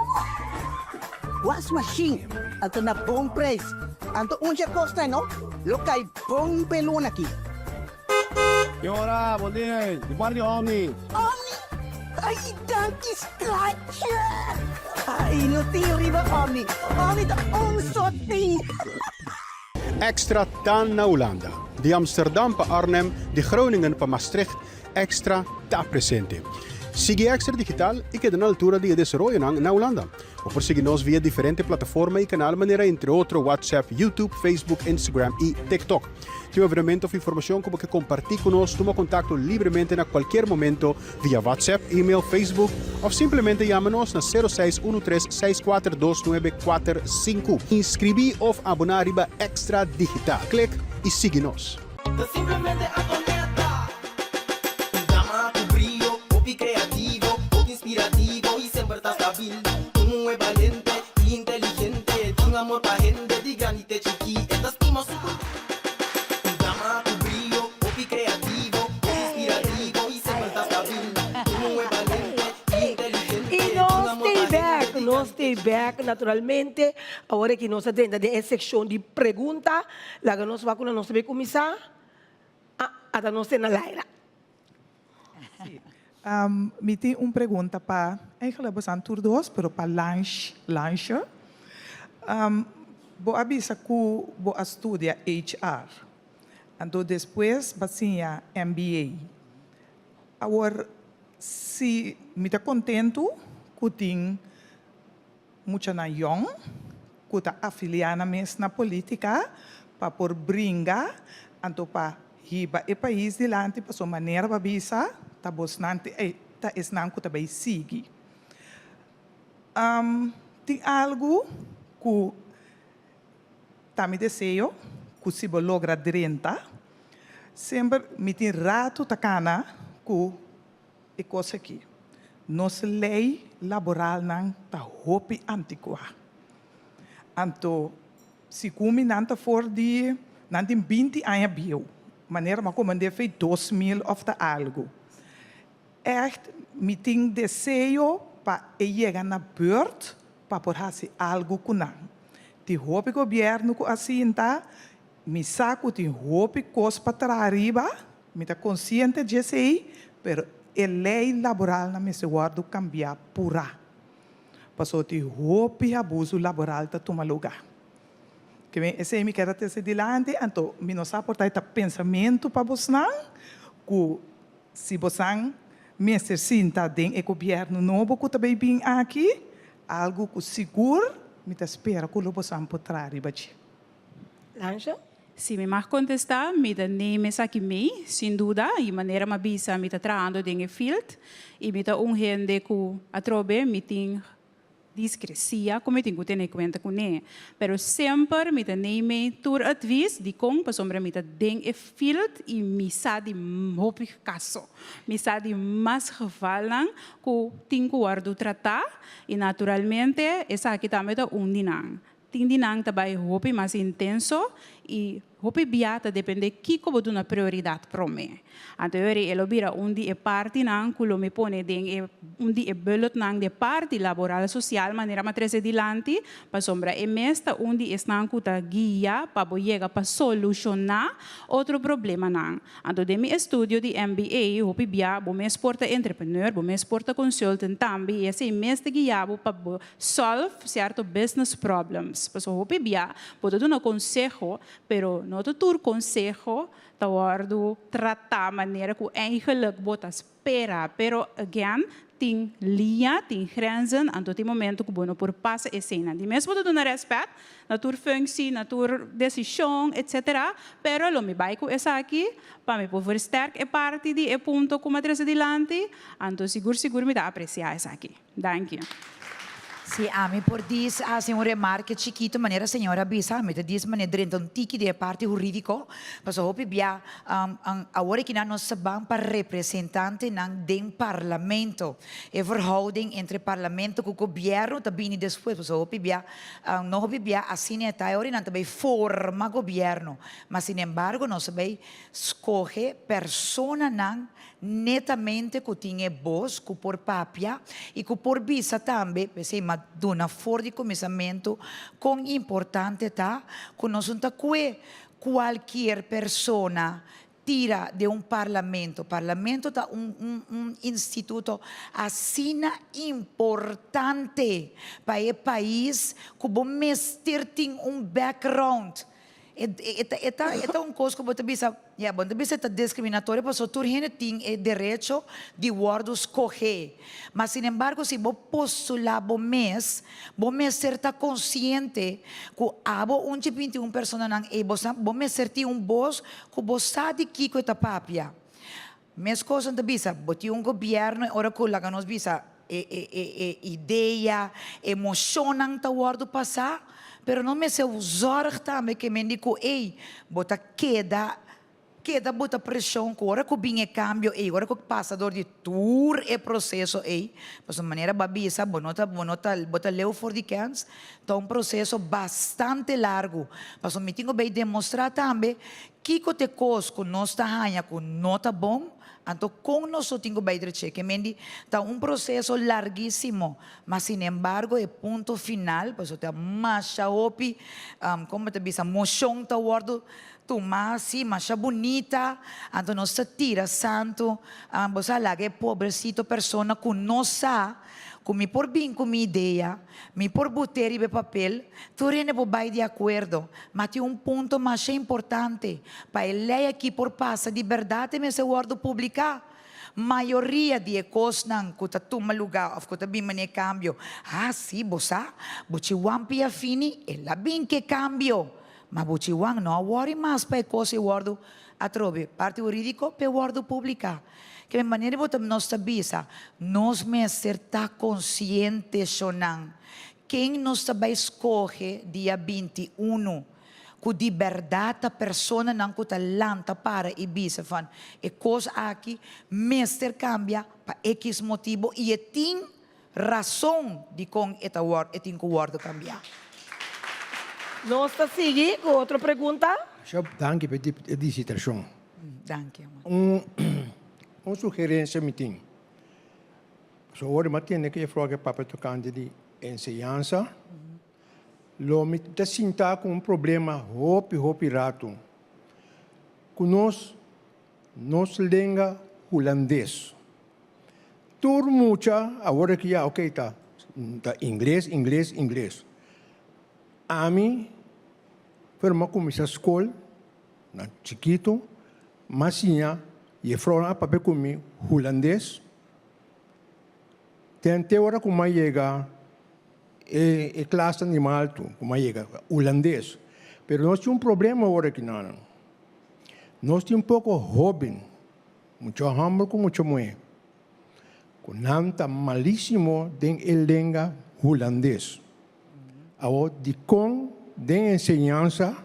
Wash machine, ato na bom preço. Anto onde costa, não? Lokay bom pelon aqui. Senhora, bom dia. De parte Omni. Omni! Ai, danke, scratcher! Ai, não tem riba Omni. Omni da só tem. Extra dan na Holanda. De Amsterdam para Arnhem, de Groningen para Maastricht. Extra está presente. Sigue Extra Digital y queda na altura de desarrollo na Holanda. O por seguirnos via diferentes plataformas y canal maneira entre otros WhatsApp, YouTube, Facebook, Instagram y TikTok. Tem veramente of informação como que compartilhe conosco, toma contato livremente a qualquer momento via WhatsApp, e-mail, Facebook ou simplesmente chama-nos na 0613-642-945. Inscrevi ou abonar riba Extra Digital. Clique e siga-nos. Simplemente Antonieta. Llama a tu brillo, hobby creativo, inspirativo y siempre estás stabil. Tú es valiente y inteligente, un amor pa' gente de granite chiqui, esta estima su. Llama a tu brillo, hobby creativo, inspirativo y siempre estás stabil. Tú es valiente y inteligente, E nós stay back naturalmente. Agora que nós temos de secção de pergunta, lá que nós vamos nós vai começar. Até nós temos na Laira. Me tem uma pergunta para, eigenlijk was aan tour 2, pero para lanche. Bo abisa que bo estudia HR. Então depois basinha MBA. Agora se me está contento que tem muita na young, que está afiliada mesmo na política para por brincar, então para riba e país dilante para sua maneira para bisa tá bosnante tá esnan que também sigue. Tem algo que tá me desejo que se bo logra 30 sempre me tem rato tacana que é coisa aqui. nossa lei laboral não está hopi antiqua. Anto, se come nanta for de, nanta 20 anos bio, maneira mas como de fez 2000 of ta algo. Echt, me tem desejo para chegar na beurt para poder fazer algo com não. De hopi governo que assim tá, me saco de hopi cos para arriba, me tá consciente de sei, pero a lei laboral na me se guardo cambiar pura. Passou de hopi abuso laboral tá toma lugar. Que esse me quer ter se dilante, então me não sabe portar pensamento para você não, que se você me sinta dentro do governo novo que também vem aqui, algo que seguro, me espera que você pode trazer. Lanja? Se me mais contestar, me dá nem aqui meio, sem dúvida, e maneira mais bisa me está trabalhando dentro do field, e me está gente que a trobe me tem discrecia, como tenho que ter em conta com ele. Pero sempre me tem tur advies de como para sombra me dentro do field e me sabe muito caso, me sabe mais gevallen que tenho que guardar tratar e naturalmente essa aqui também é dinang. Dinang também é mais intenso e hopi biata depende chi como una priorità pro me. Anteori elo bira undi e parti nang kulo me pone ding undi e belot nang de parti laboral social manera matrese dilanti pa sombra e mesta undi es nang kuta guia pa boyega pa solucionar outro problema nang. Anto de mi estudio di MBA hopi bia bo me esporta entrepreneur, bo me esporta consultant tambi e esse mesta guia bo pa solve certo business problems. Pa so hopi bia bo do no consejo pero no tutur consejo te worden tratar maneira que eigenlijk bota espera, pero again tem linha, tem grenzen, en tot die momento que bueno por passa e cena. Die mensen moeten doen respect, na tua functie, na tua decisão, etc. Pero lo me vai com essa aqui, para me poder versterk e parte di e punto como atrás adiante, então seguro me dá apreciar essa aqui. Thank you. Sim, a mim por diz a senhora remarca chiquito maneira a senhora bisa, me diz maneira dentro um tiki de parte jurídico, mas eu hope bia agora que nós sabam para representante nang den parlamento, e verhouding entre parlamento com governo também depois, mas eu hope bia não hope bia assim é tá ora não também forma governo, mas sin embargo nós sabem escolher persona nang netamente que tinha voz, que por papia e que por bisa também, pensei mas dona for de começamento com importante tá, que nós não tá qualquer persona tira de parlamento tá instituto assim importante para o país que bom mestre tem background. Esta coisa que você bisa, você bisa está discriminatório, porque tu tem o direito de guardar escolher. Mas, sin embargo, se você postular o mês está consciente que há 21 pessoas e você tem voz que você sabe que é a papia. Mas coisa não bisa, você governo, ora que lá nos bisa, ideia, emoção não está guardando passar. Pero não me se zorg também que me digo, bota queda bota pressão, que agora que vinha cambio, agora que passa dor de tour e processo, mas maneira babisa, bota leu for de cans, tá processo bastante largo, mas me tenho bem demonstrar também que te cosco não está ganha, que não está bom. Então, com nós temos que dizer que está processo larguíssimo, mas, sin embargo, o ponto final, pois até mais como te diz, a moção está guardo, mais bonita, então nós tira santo, você lá que pobrecito persona que não sabe, que me por bem com minha ideia, me por botar e papel, tu não vai de acordo, mas tem ponto mais importante, para a lei aqui por passa de verdade, me se guardo publicar. Maioria de coisas que está toma lugar, ou que está bem mané cambio. Sim, você wampi a fini, ela bem que cambio, mas você não worry mais para coisa e guardo a trobe, parte jurídico, para guardo publicar. Que de maneira que nós sabemos, nós mesmos está conscientes, quem nós vai escolher dia 21, ku di verdade persona nang ku talanta para ibisa van e coisa aqui meester cambia pa X motivo e tem razão de com eta word etin ku word cambiar. Nós está seguindo com outra pergunta. Dank je voor die situatie. Dank je. Uma sugerência me tem. So, hoje, mas tem que eu falo que papai tocando de ensinança. Lo me te sinta com problema hopi rato. Conosco, nos língua holandês. Tur mucha, agora que já, ok, tá inglês. A mim, foi uma comissão escola, na chiquito, mas tinha, e falou, papai comigo, holandês. Tentei hora como chega, classe animal, como chega, holandês. Mas nós tínhamos problema agora aqui, não. Nós tínhamos pouco hobby, muito hambre com muito moe. Com nanta malíssimo den língua holandês. Agora, de com den ensinança,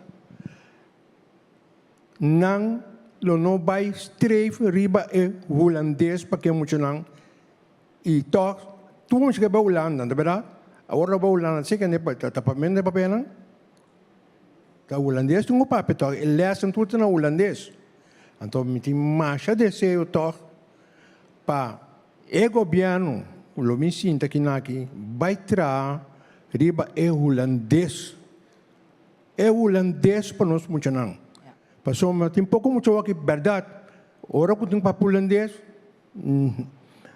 não não vai streven riba holandês para que muito não. E toch, toen ze bij Holanda, de verdad, ahora bij Holanda, zeker niet bij het tapamento de papel, de Holandees toen op papel toch, el lezen toen na Holandees. En toen met die masha deseo toch, pa el governo, lo me sinta que naqui, vai tra riba Holandees. Holandees para nós muito não. Passou mas tem pouco muito aqui verdade. Ora que tem papo holandês.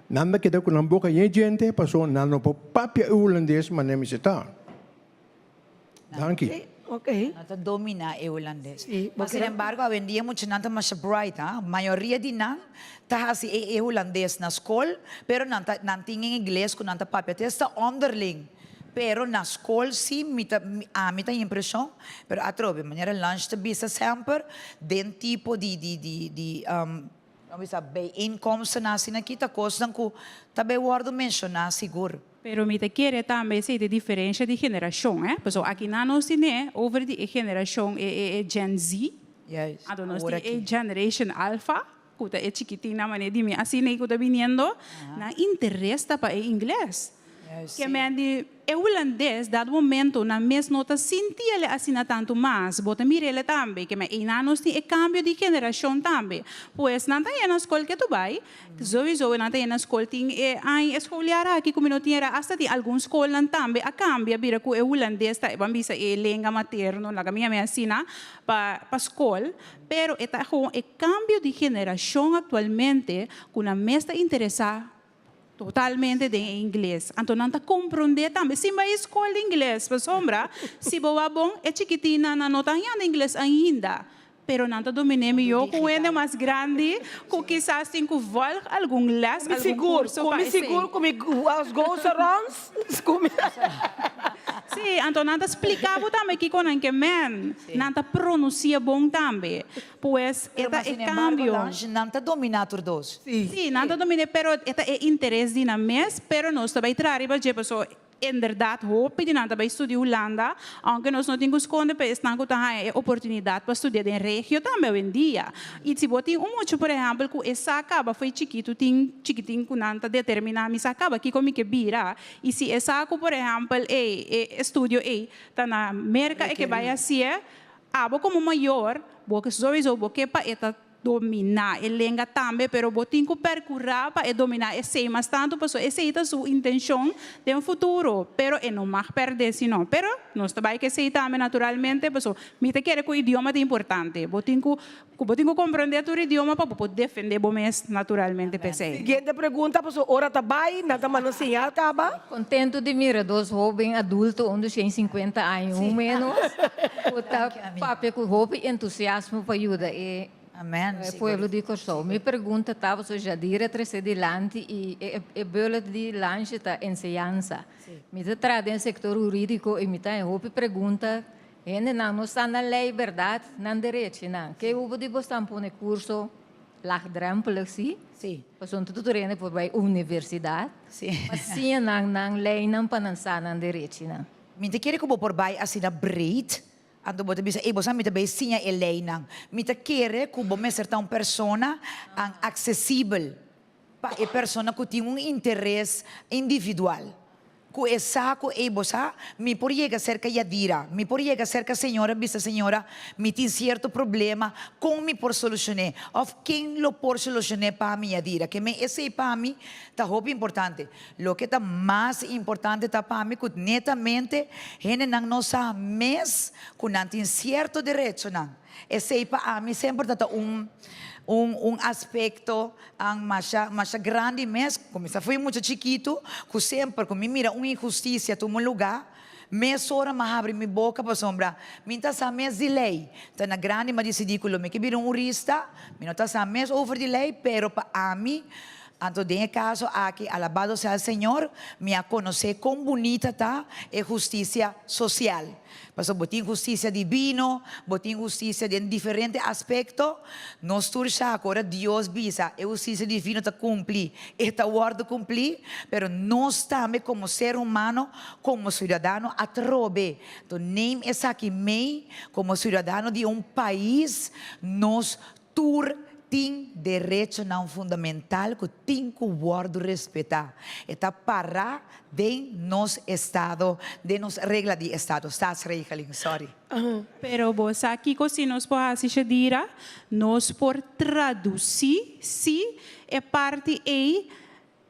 Nanda kita com boca e gente passou nando po papia holandês mas nem se tá. Danke. Ok. Nata domina e holandês. Sí, Mas, porque sin embargo, hoy en día mucha nanta más bright, ¿ah? Mayoría de nan ta hasi e holandês na escola, pero nanta nanting em inglês com nanta papia testa underling. Pero na escola sim, a mim tem impressão, pero a trobe, maneira lunch te bisa sempre, den tipo de vamos dizer, bijeenkomsten na sinakita, coisas que também word mencionar seguro. Pero me te quiere também ser de diferença de geração, eh? Porque aqui na nós temos over de geração Gen Z, Yes. a nós Ahora temos aqui. Generation Alpha, que é chiquitina, mas de mim assim nem que está vindo, na interesse para inglês. Yes, Que me di é holandês, dado momento na mesma nota sentia ele assim tanto mais, bota mire ele também, que me inanos tem cambio de geração também. Pois não tem na escola que tu vai, sowieso não tem na escola tem ai escolar aqui como não tinha hasta tem alguns escolas também a cambia bira que é holandês tá vamos dizer é língua materno, lá minha me ensina para escola, pero é com é cambio de geração atualmente com a mesma interessar totalmente de inglês. Então, não está compreender também. Se vai escola de inglês, para sombra, se boa bom, é chiquitina, não está em inglês ainda. Pero não está dominando eu com ele mais grande, com quizás tem que voltar algum les, algum curso. Come seguro, come as goes arounds. Sim, então não está explicando também que com que man, não está pronuncia bom também. Pois, Pero, é sin embargo, cambio. lunch não está dominado dos. Sim, não está dominando, pero é interesse na mes, pero nós também trabalhamos de pessoa. Inderdaad hoop je dat bij studie Holanda, aunque nós não temos esconde para estar com a oportunidade para estudar em região também hoje em dia. E se você tem muito, por exemplo, que essa acaba foi chiquitinho com nanta determinar, mas acaba aqui como que vira. E se essa por exemplo, estudio tá na América é que vai assim, abo como maior, porque sowieso porque para eta dominar a língua também, pero botin que percorrer para dominar esse mas tanto pessoa essa é a sua intenção de um futuro, pero não mais perder senão, pero nós também que sei também naturalmente pessoa me te quer que o idioma é importante, botin que compreender o idioma para poder defender bom mês naturalmente pensei. Seguinte pergunta, pessoal, ora tá bem, nada mais não sinal, acaba? Contento de mirar dois jovens adultos, onde tem 50 anos, menos. O papo com roupa e entusiasmo para ajudar. Amém. Pueblo de Corsol. Me pergunta, estava so já diretrice de lante e belo de lanche da enseñanza. Me trata do sector jurídico e me tá roupa pergunta, não está na lei verdade, não direito, não. Que o de bostam por um curso laagdrempelig, sim? Sim. Passou tudo rende por vai universidade. Sim. Mas sim, não lei não para não está na direito, não. Me te quer que por vai assim na breed, ando bota bisa bosa mita bay sinya elay nang mita kere kubo me certa persona ang accessível pa e persona que tem interesse individual. Ku esa ku bosa mi por llega cerca yadira, mi por llega cerca senhora, bisa senhora, mi tem certo problema com mi por solucionar. Of quem lo por solucionar para mi yadira, que me esse para mim tá roupa importante. Lo que tá mais importante tá para mim que netamente hene nang nossa mes ku nan tem certo direito nang. Esse para mim sempre tá aspecto ang masya grande mes, como se foi muito chiquito, que sempre, como me mira uma injustiça em um lugar, mes ora me abre minha boca para sombra, minta sa mes de lei, tá na grande mas decidículo, me que vira jurista, me nota sa mes over de lei, pero para a mim, anto de caso aqui, alabado sea el Señor, me a conocer com bonita tá, é justiça social. Paso botin justiça divino, botin justiça de diferente aspecto, nós turcha agora Deus bisa, é justiça divino tá cumprir, esta word cumprir, pero nós também como ser humano, como cidadano atrobe, to name essa aqui mei, como cidadano de país, nós tem direito não fundamental que tem que guardar respeitar. Está para de nos estado, de nos regra de estado, staatsregeling, sorry. Pero vos aqui se nós por assistir dira, nós por traduzir se é parte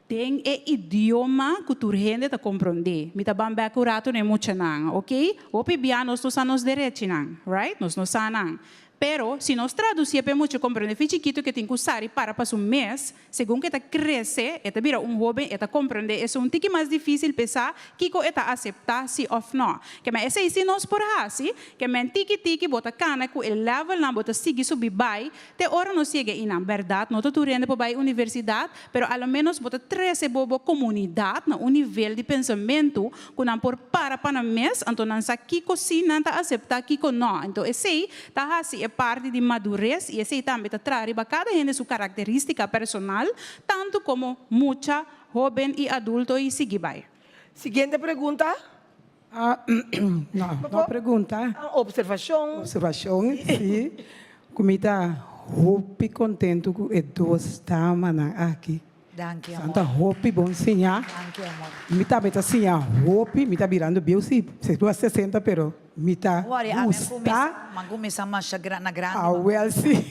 tem idioma que tu rende ta compreender. Mita bamba curato ne mucha nang, ok? Opi bia nós não sanos direito nang, right? Nós não sanang. Pero, se nós traduzir para muito compreender, fica chiquito que tem que usar para um mês, segundo que cresce, eta vira jovem, eta compreender, é um tique mais difícil pensar que eta aceitar se ou não. Que mas esse se nós por assim, que men tique bota cana que ele level não bota seguir subir vai, te hora não chega e na verdade, não tô rende para vai universidade, pero ao menos bota 13 bobo comunidade na um nível de pensamento que não por para mês, então não sa kiko sim não tá aceitar kiko não. Então esse tá assim parte de madurez e esse também está trazendo para cada gente sua característica personal, tanto como mucha jovem e adulto e seguir vai. Siguiente pergunta. Não pergunta. Observação. Observação, sim. Comida roupa contento com os dois damas aqui. Danke, amor. Santa roupa bom senhor. Danke, amor. Me tá beta senhor roupa, me tá virando bem se 60 pero me tá gusta. Começa mais na grande. Well, sim.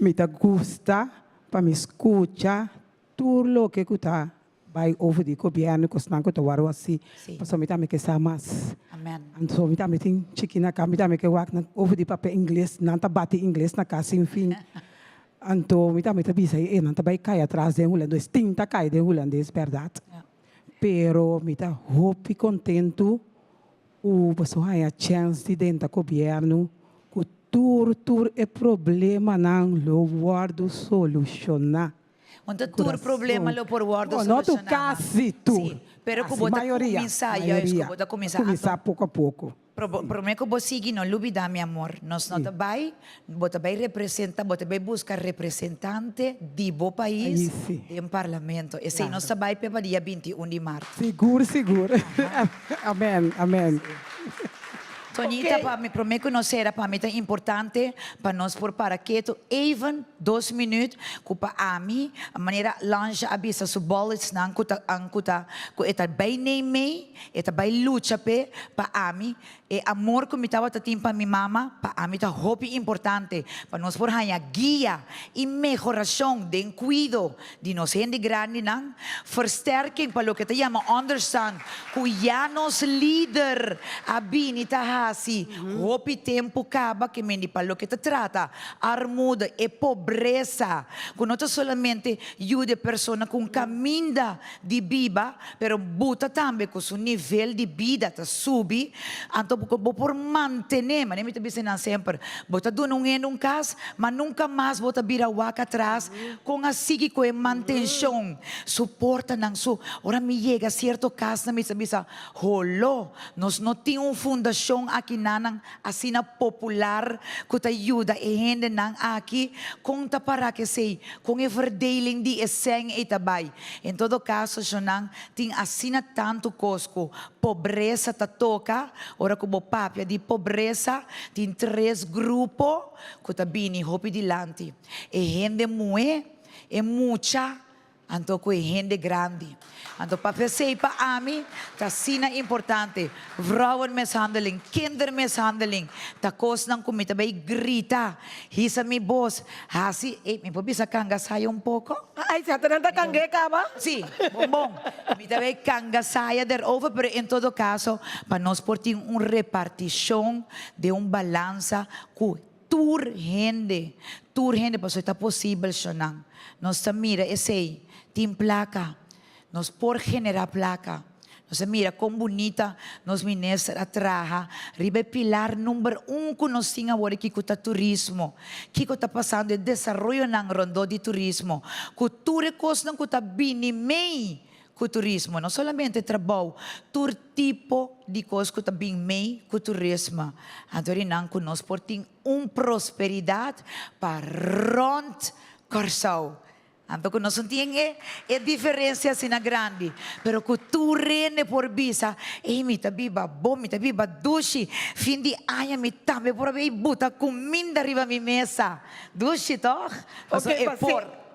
Me tá gusta para me escutar tudo o que tá vai over de governo que estão com o waro assim. Passo me tá me que mais. Amen. Então me tá me tem chiquina cá, me tá me que work na over de papel inglês, não tá bate inglês na casa enfim. Então, me tá bisa não tá vai cair atrás de holandês, tinta cai de holandês, verdade. Pero me tá hope contento o pessoal a chance de dentro do governo que tudo é problema não lo guardo solucionar. Onde tudo problema lo por guardo solucionar. Não tu quase tudo. Pero que bota começar pouco a pouco. Problema que você sigue não lubida, meu amor. Nós não vai, bota vai representa, bota vai buscar representante de bo país em parlamento. Esse claro. Nós vai para dia 21 de março. Seguro. Amém. Tonita, para me prometo conhecer, para mim é importante para nós por para quieto, even 2 minutos, que para a mim, a maneira lanche abisa su bullets na angkuta, que eta bem nem mei, eta bem luta pe, para a mim, e amor que me estava tatim para minha mama, para a mim tá hope importante, para nós por hanya guia e melhoração de cuido de nós gente grande não, versterking para o que te chama understand, que já nos líder abinita assim, hope tempo acaba que me para o que te trata, armuda e pobreza, que não solamente ajuda pessoa com caminho de vida, pero buta também com seu nível de vida tá subi, então por manter, mas nem me te sempre, bota do num caso, mas nunca mais bota vira waka atrás, com a sige com a manutenção, suporta nang ora me chega certo caso na me bisa, holo, nós não temos fundação aqui nanang asina popular kuta ayuda e hende nang aqui kung ta para que sei kung e verdeling di eseng itabay. Em todo caso, nang ting asina tanto cosco pobreza ta toca, ora como papia di pobreza, tin 3 grupo kuta bini hopi dilanti. E hende mue, e mucha, anto ko e hende grande. Anto papia sei pa ami, ta sina importante, vrouwenmishandeling, kindermishandeling, ta kos ng kumita bay grita, hisa mi boss, hasi, mi po bisa kangasaya un poco? Ay, sa tananda kangge ka ba? Sí, bombón. Mi também cangasaya derover, pero en todo caso, para nós porting repartição de balança com turhende, para isso está possível, Shonang. Nós mira, esse tem placa, nós por generar placa. Nós mira como bonita nos ministra traja, ribe pilar número 1 que nós tinha agora que está turismo, que está passando de desenvolvimento ng rondo de turismo, que turicos não está binimei com turismo, não somente trabalho, tur tipo de coisa que está bem meio com turismo, adori nang que nós porting prosperidade para rond Corsau. Anto que nós não temos a diferença assim na grande, pero que tu rende por visa, mita biba bom, mita biba dushi, fim de ano me também por aí buta comida arriba mi mesa, dushi toh? Ok,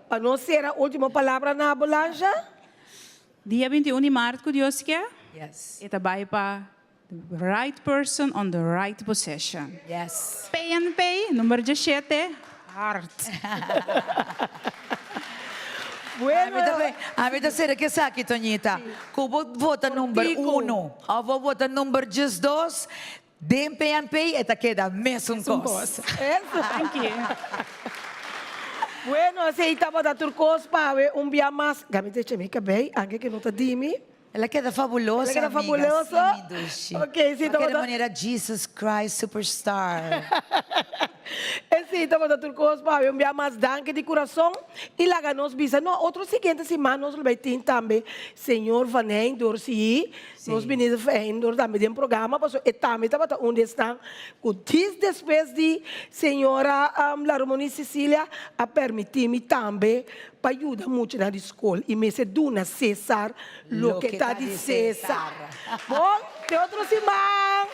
para não ser a última palavra na ambulância? Dia 21 de março, que Deus quer. Yes. Ita vai para the right person on the right position. Yes. PNP, número 17, heart. Bueno, a mim será que sabe, Tonita? Kubo vota número 1, avó vota número 2, dem PNP, eta queda mesmo coisa. Thank you. Bueno, assim, estava da turcos para ver dia mais. Gamite chemica bem, anche que não está dimi. Ela queda fabulosa, Ela queda amiga. fabulosa. Sim, Ok, sim, de estava maneira Jesus Christ Superstar. Sim, estava da turcos para ver dia mais danke de coração. E lá ganhamos bisa. No, outro seguinte semana nós vai ter também Senhor Van Heindor, sim. Nós vinimos Van Heindor também de programa, mas e também estava onde estão. Com depois de Senhora Laromoni Cecília a permitir-me também para ajudar muito na escola. E me se duna César, lo que está de César. Bom, de outro semana.